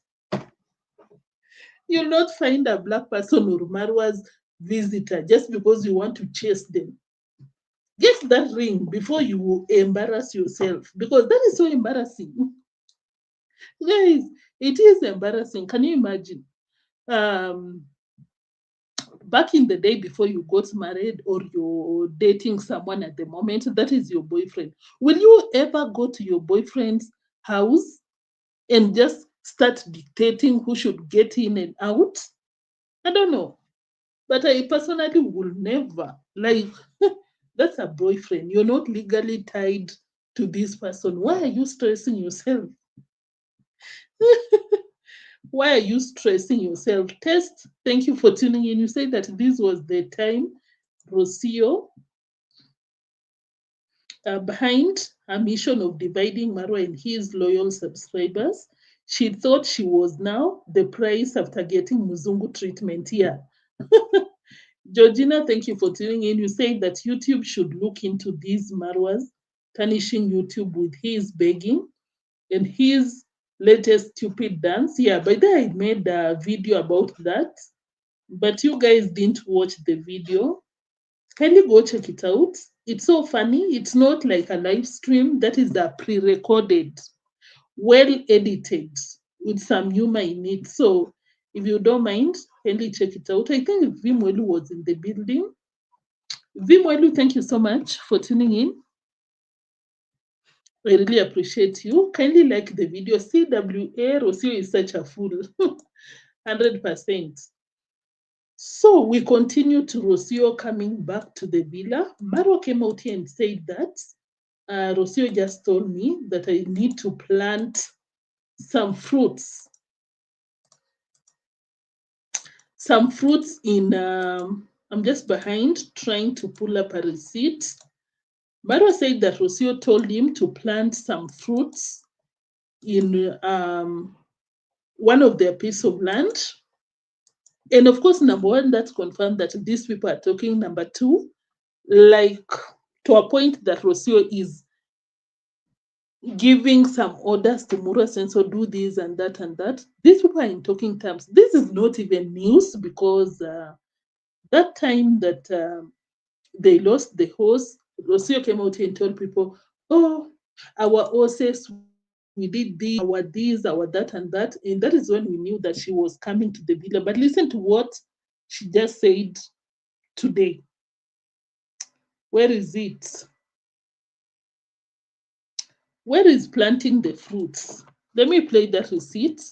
you'll not find a black person or Marwa's visitor just because you want to chase them. Get that ring before you embarrass yourself because that is so embarrassing. Guys, it is embarrassing. Can you imagine? Um, Back in the day before you got married or you're dating someone at the moment, that is your boyfriend. Will you ever go to your boyfriend's house and just start dictating who should get in and out? I don't know. But I personally will never. Like, that's a boyfriend. You're not legally tied to this person. Why are you stressing yourself? Why are you stressing yourself? Test, thank you for tuning in. You said that this was the time Rocio, behind her mission of dividing Marwa and his loyal subscribers. She thought she was now the prize after getting Muzungu treatment here. Georgina, thank you for tuning in. You said that YouTube should look into these Marwas, tarnishing YouTube with his begging and his latest stupid dance. Yeah, by the way, I made a video about that, but you guys didn't watch the video. Kindly go check it out. It's so funny. It's not like a live stream. That is the pre-recorded, well edited with some humor in it. So if you don't mind, kindly check it out. I think Vimwelu was in the building. Vimwelu, thank you so much for tuning in. I really appreciate you. Kindly like the video. CWA Rosio is such a fool. 100%. So we continue to Rosio coming back to the villa. Marwa came out here and said that Rosio just told me that I need to plant some fruits. Some fruits in, I'm just behind trying to pull up a receipt. Marwa said that Rosio told him to plant some fruits in one of their piece of land. And of course, number one, that's confirmed that these people are talking. Number two, like to a point that Rosio is giving some orders to Mura Senso, do this and that and that. These people are in talking terms. This is not even news because that time that they lost the horse, Rosio came out here and told people, oh, our horses, we did this, our that and that. And that is when we knew that she was coming to the villa. But listen to what she just said today. Where is it? Where is planting the fruits? Let me play that receipt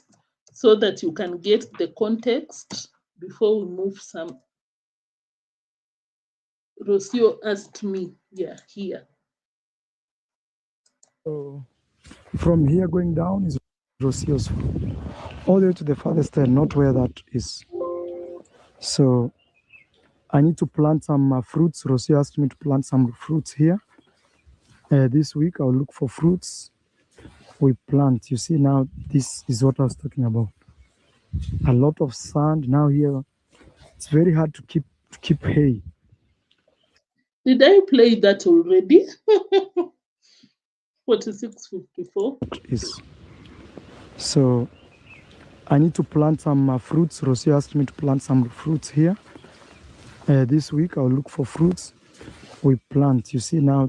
so that you can get the context before we move some. Rosio asked me, yeah, here. So from here going down is Rosio's farm, all the way to the farthest end, not where that is. So I need to plant some fruits. Rosio asked me to plant some fruits here. This week I'll look for fruits. We plant. You see now, this is what I was talking about. A lot of sand now here. It's very hard to keep hay. Did I play that already? 4654. Is so I need to plant some fruits. Rosio asked me to plant some fruits here. This week I'll look for fruits. We plant. You see now.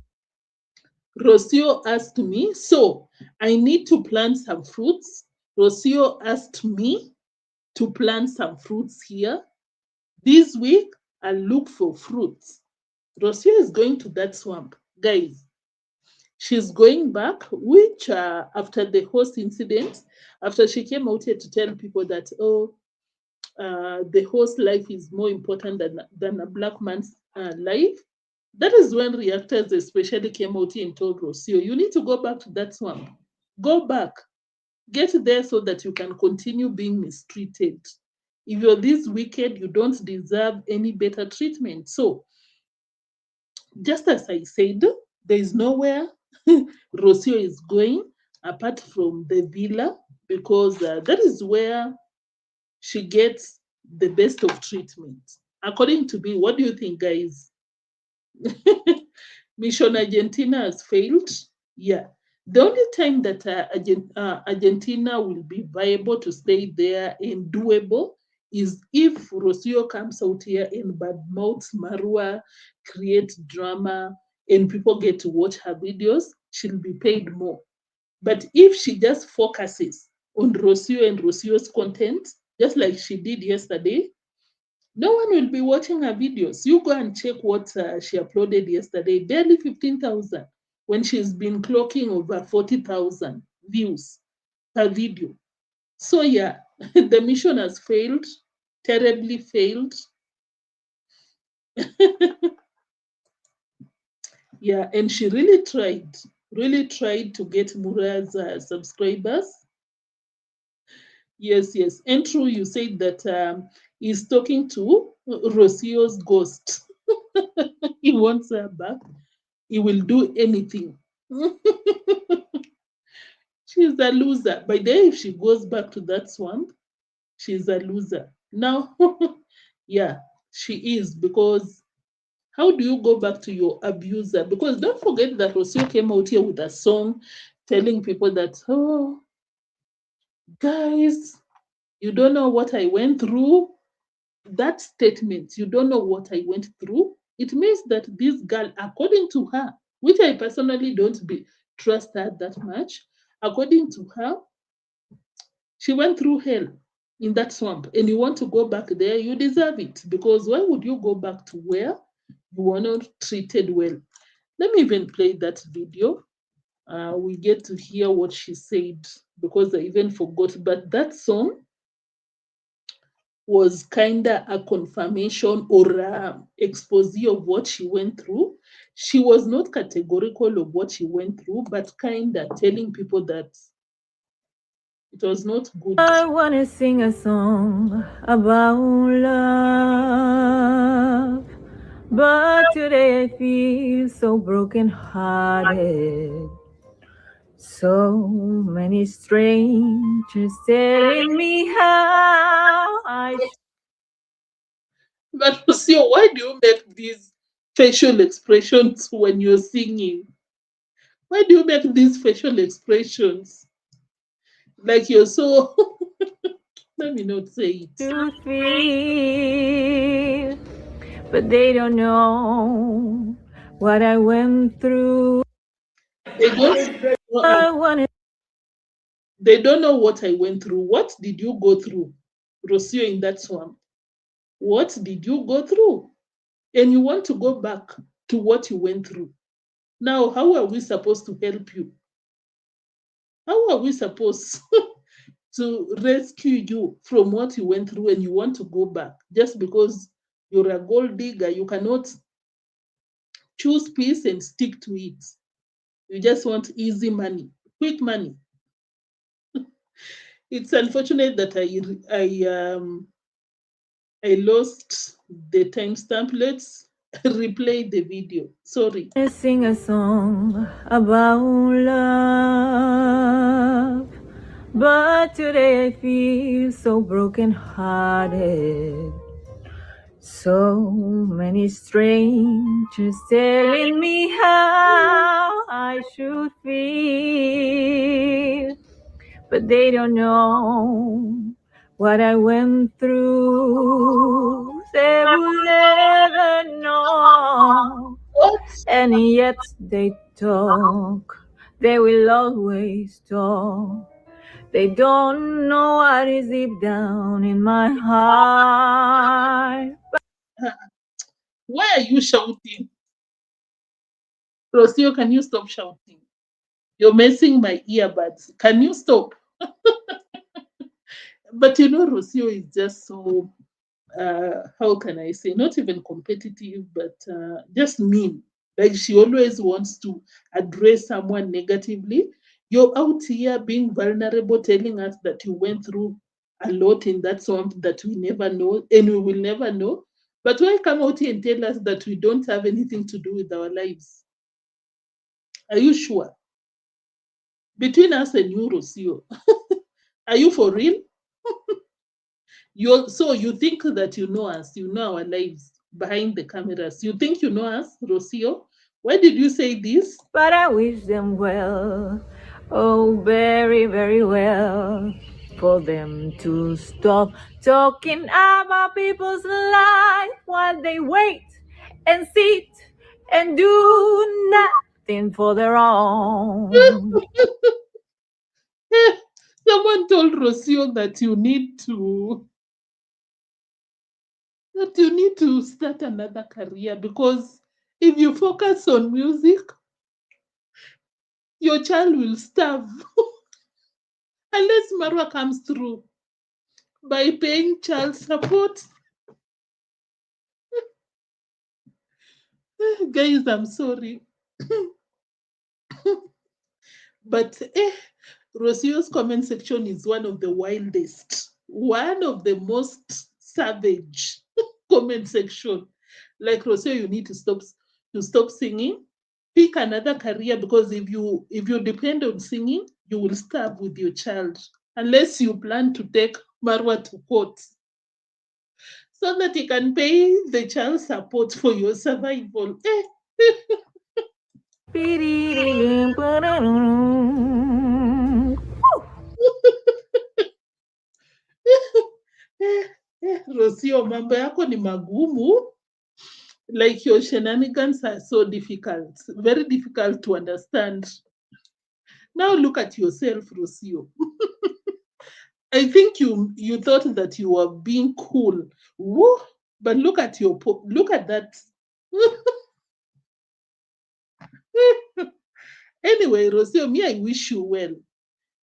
Rosio asked me, so I need to plant some fruits. Rosio asked me to plant some fruits here. This week, I'll look for fruits. Rosio is going to that swamp. Guys, she's going back, which after the horse incident, after she came out here to tell people that, oh, the horse life is more important than a black man's life, that is when reactors especially came out here and told Rosio, you need to go back to that swamp. Go back. Get there so that you can continue being mistreated. If you're this wicked, you don't deserve any better treatment. So, just as I said, there is nowhere Rosio is going apart from the villa, because that is where she gets the best of treatment. According to me, what do you think, guys? Mission Argentina has failed. Yeah. The only time that Argentina will be viable to stay there and doable is if Rocio comes out here and badmouths Marwa, creates drama, and people get to watch her videos, she'll be paid more. But if she just focuses on Rocio and Rocio's content, just like she did yesterday, no one will be watching her videos. You go and check what she uploaded yesterday, barely 15,000, when she's been clocking over 40,000 views per video. So, yeah, the mission has failed, terribly failed. Yeah, and she really tried to get Mura's subscribers. Yes, yes. And true, you said that he's talking to Rocio's ghost. He wants her back. He will do anything. She's a loser. By the way, if she goes back to that swamp, she's a loser. Now, yeah, she is, because how do you go back to your abuser? Because don't forget that Rosio came out here with a song telling people that, oh, guys, you don't know what I went through. That statement, you don't know what I went through, it means that this girl, according to her, which I personally don't trust her that much, according to her, she went through hell in that swamp, and you want to go back there, you deserve it. Because why would you go back to where you were not treated well? Let me even play that video. We get to hear what she said, because I even forgot. But that song was kind of a confirmation or expose of what she went through. She was not categorical of what she went through, but kind of telling people that it was not good. I want to sing a song about love, but today I feel so broken-hearted. So many strangers telling me how I But Rosio, why do you make these facial expressions when you're singing? Why do you make these facial expressions? Like you're so. Let me not say it. should feel, but they don't know what I went through. They don't. I want to They don't know what I went through. What did you go through, Rosio, in that swamp? What did you go through? And you want to go back to what you went through. Now, how are we supposed to help you? How are we supposed to rescue you from what you went through and you want to go back just because you're a gold digger? You cannot choose peace and stick to it. You just want easy money, quick money. It's unfortunate that I lost the timestamp. Let's replay the video. Sorry. sing a song about love, but today I feel so broken-hearted. So many strangers telling me how I should feel, but they don't know what I went through. They will never know, What? and yet they talk. They will always talk. They don't know what is deep down in my heart. Why are you shouting? Rosio, can you stop shouting? You're messing my earbuds. Can you stop? But you know, Rosio is just so, how can I say, not even competitive, but just mean. Like she always wants to address someone negatively. You're out here being vulnerable, telling us that you went through a lot in that swamp that we never know and we will never know. But why come out here and tell us that we don't have anything to do with our lives? Are you sure? Between us and you, Rosio, are you for real? So you think that you know us, you know our lives behind the cameras. You think you know us, Rosio? Why did you say this? But I wish them well, oh, very, very well, for them to stop talking about people's life while they wait and sit and do nothing for their own. Someone told Rosio that you need to start another career, because if you focus on music, your child will starve unless Marwa comes through by paying child support. Guys, I'm sorry. But Rosio's comment section is one of the wildest, one of the most savage comment section. Like, Rosio, you need to stop singing. Pick another career, because if you depend on singing, you will starve with your child unless you plan to take Marwa to court so that you can pay the child support for your survival. Rosio, mambo yako ni magumu. Like, your shenanigans are so difficult, very difficult to understand. Now look at yourself, Rosio. I think you thought that you were being cool. Woo! But look at look at that. Anyway, Rosio, me, I wish you well.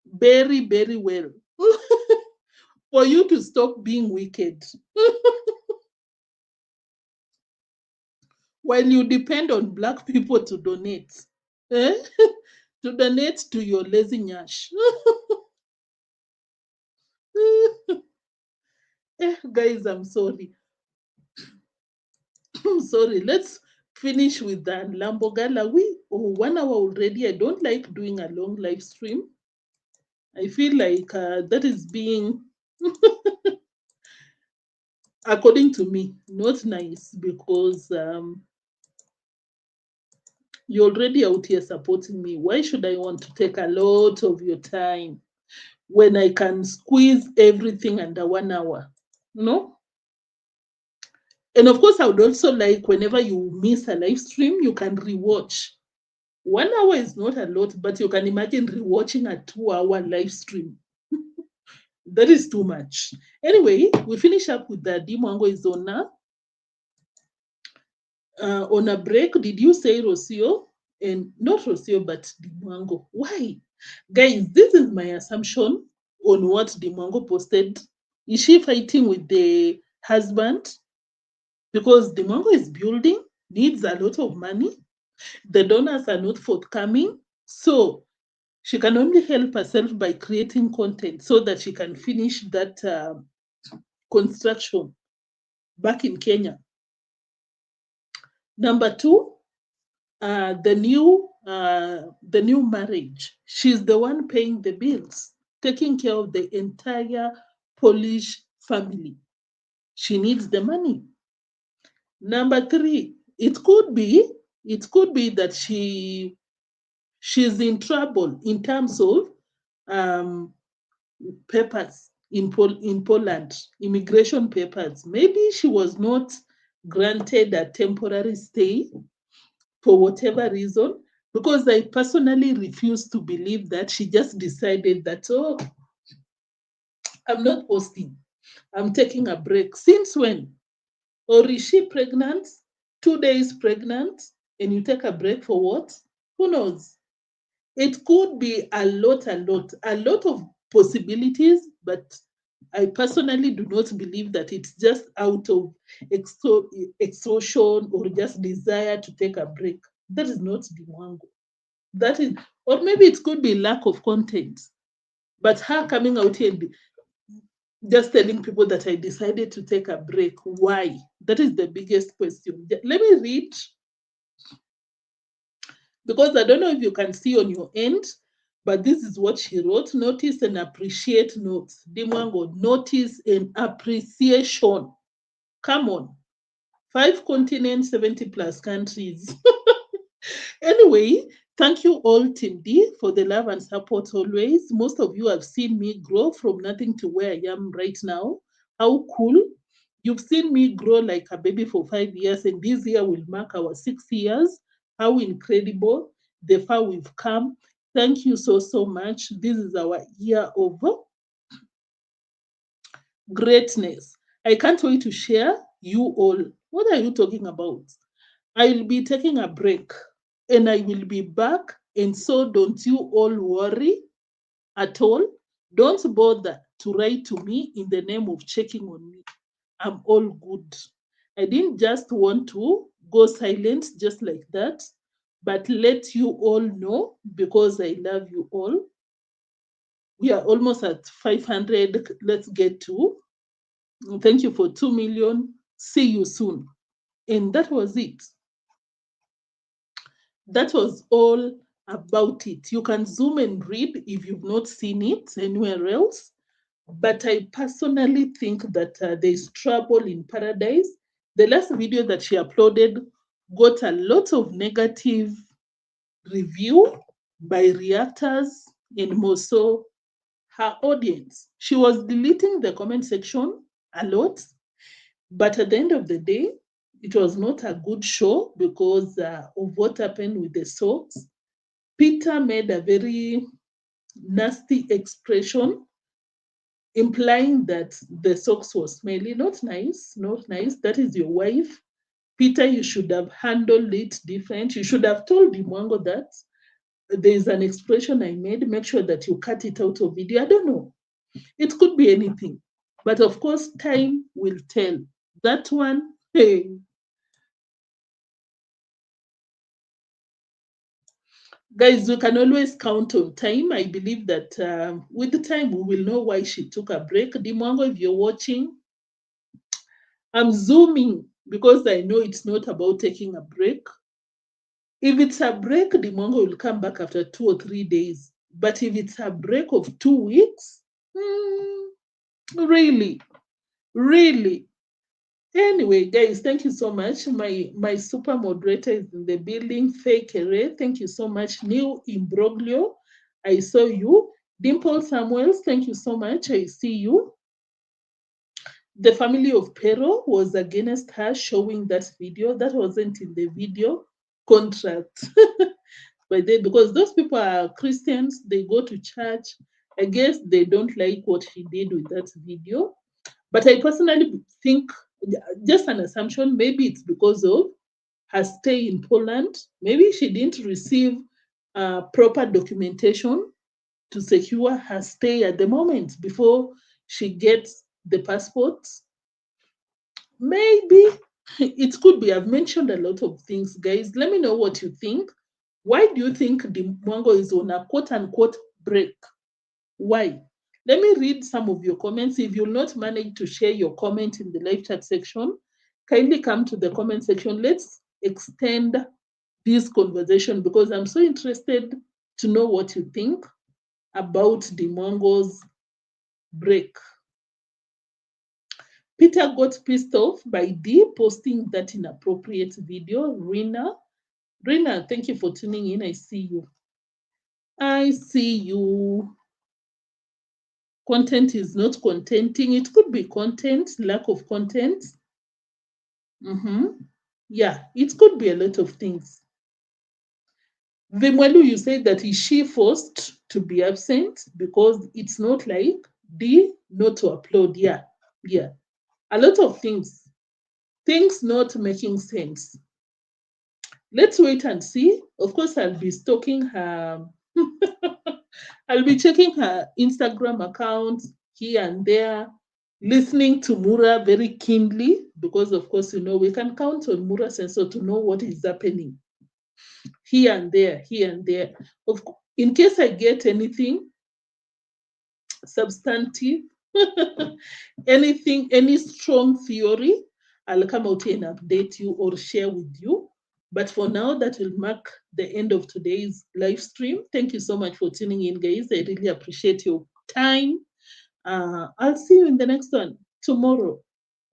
Very, very well. For you to stop being wicked. While you depend on Black people to donate. Eh? To donate to your lazy nyash. Guys, I'm sorry. I'm sorry. Let's finish with that. Lambogala, 1 hour already. I don't like doing a long live stream. I feel like that is being, according to me, not nice, because you're already out here supporting me. Why should I want to take a lot of your time when I can squeeze everything under 1 hour? No? And of course, I would also like, whenever you miss a live stream, you can rewatch. 1 hour is not a lot, but you can imagine rewatching a 2-hour live stream. That is too much. Anyway, we finish up with the Dee Mwango is on a break. Did you say Rosio? And not Rosio, but Dee Mwango. Why? Guys, this is my assumption on what Dee Mwango posted. Is she fighting with the husband? Because Dee Mwango is building, needs a lot of money. The donors are not forthcoming. So she can only help herself by creating content so that she can finish that construction back in Kenya. Number 2, the new marriage. She's the one paying the bills, taking care of the entire Polish family. She needs the money. Number 3, it could be that she's in trouble in terms of papers in Poland, immigration papers. Maybe she was not granted a temporary stay for whatever reason, because I personally refuse to believe that she just decided that, oh, I'm not posting, I'm taking a break. Since when? Or is she pregnant? 2 days pregnant, and you take a break for what? Who knows? It could be a lot of possibilities, but I personally do not believe that it's just out of exhaustion or just desire to take a break. That is not Dee Mwango. That is, or maybe it could be lack of content. But her coming out here and just telling people that I decided to take a break. Why? That is the biggest question. Let me read, because I don't know if you can see on your end, but this is what she wrote. Notice and appreciate notes. Dee Mwango, notice and appreciation. Come on. 5 continents, 70 plus countries. Anyway, thank you all, Team D, for the love and support always. Most of you have seen me grow from nothing to where I am right now. How cool. You've seen me grow like a baby for 5 years, and this year will mark our 6 years. How incredible. The far we've come. Thank you so, so much. This is our year of greatness. I can't wait to share you all. What are you talking about? I'll be taking a break and I will be back. And so don't you all worry at all. Don't bother to write to me in the name of checking on me. I'm all good. I didn't just want to go silent just like that, but let you all know because I love you all. We are almost at 500. Let's get to. Thank you for 2 million. See you soon. And that was it. That was all about it. You can zoom and read if you've not seen it anywhere else. But I personally think that there's trouble in paradise. The last video that she uploaded got a lot of negative review by reactors and more so her audience. She was deleting the comment section a lot, but at the end of the day, it was not a good show because of what happened with the socks. Peter made a very nasty expression implying that the socks was smelly. Not nice, not nice. That is your wife. Peter, you should have handled it different. You should have told Dee Mwango that there's an expression I made. Make sure that you cut it out of video. I don't know. It could be anything. But of course, time will tell. That one, hey. Guys, we can always count on time. I believe that with the time, we will know why she took a break. Dee Mwango, if you're watching, I'm zooming because I know it's not about taking a break. If it's a break, Dee Mwango will come back after 2 or 3 days. But if it's a break of 2 weeks, really, really. Anyway, guys, thank you so much. My super moderator is in the building. Faye Kere, thank you so much. New Imbroglio, I saw you. Dimple Samuels, thank you so much. I see you. The family of Pero was against her showing that video. That wasn't in the video contract. But because those people are Christians, they go to church. I guess they don't like what she did with that video. But I personally think, just an assumption, maybe it's because of her stay in Poland. Maybe she didn't receive proper documentation to secure her stay at the moment before she gets the passport. Maybe it could be. I've mentioned a lot of things, guys. Let me know what you think. Why do you think Dee Mwango is on a quote-unquote break? Why? Let me read some of your comments. If you'll not manage to share your comment in the live chat section, kindly come to the comment section. Let's extend this conversation because I'm so interested to know what you think about Dee Mwango's break. Peter got pissed off by Dee posting that inappropriate video. Rina, thank you for tuning in. I see you. I see you. Content is not contenting. It could be content, lack of content. Yeah, it could be a lot of things. Vimwelu, you said that is she forced to be absent because it's not like Dee not to upload. Yeah. A lot of things not making sense. Let's wait and see. Of course, I'll be stalking her. I'll be checking her Instagram account here and there, listening to Mura very keenly because, of course, we can count on Mura Sensor to know what is happening. here and there, here and there. In case I get anything substantive, anything, any strong theory, I'll come out here and update you or share with you. But for now, that will mark the end of today's live stream. Thank you so much for tuning in, guys. I really appreciate your time. I'll see you in the next one tomorrow.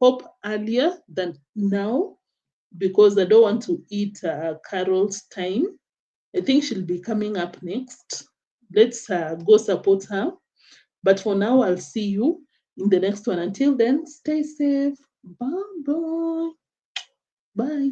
Hope earlier than now, because I don't want to eat Carol's time. I think she'll be coming up next. Let's go support her. But for now, I'll see you in the next one. Until then, stay safe. Bye-bye. Bye.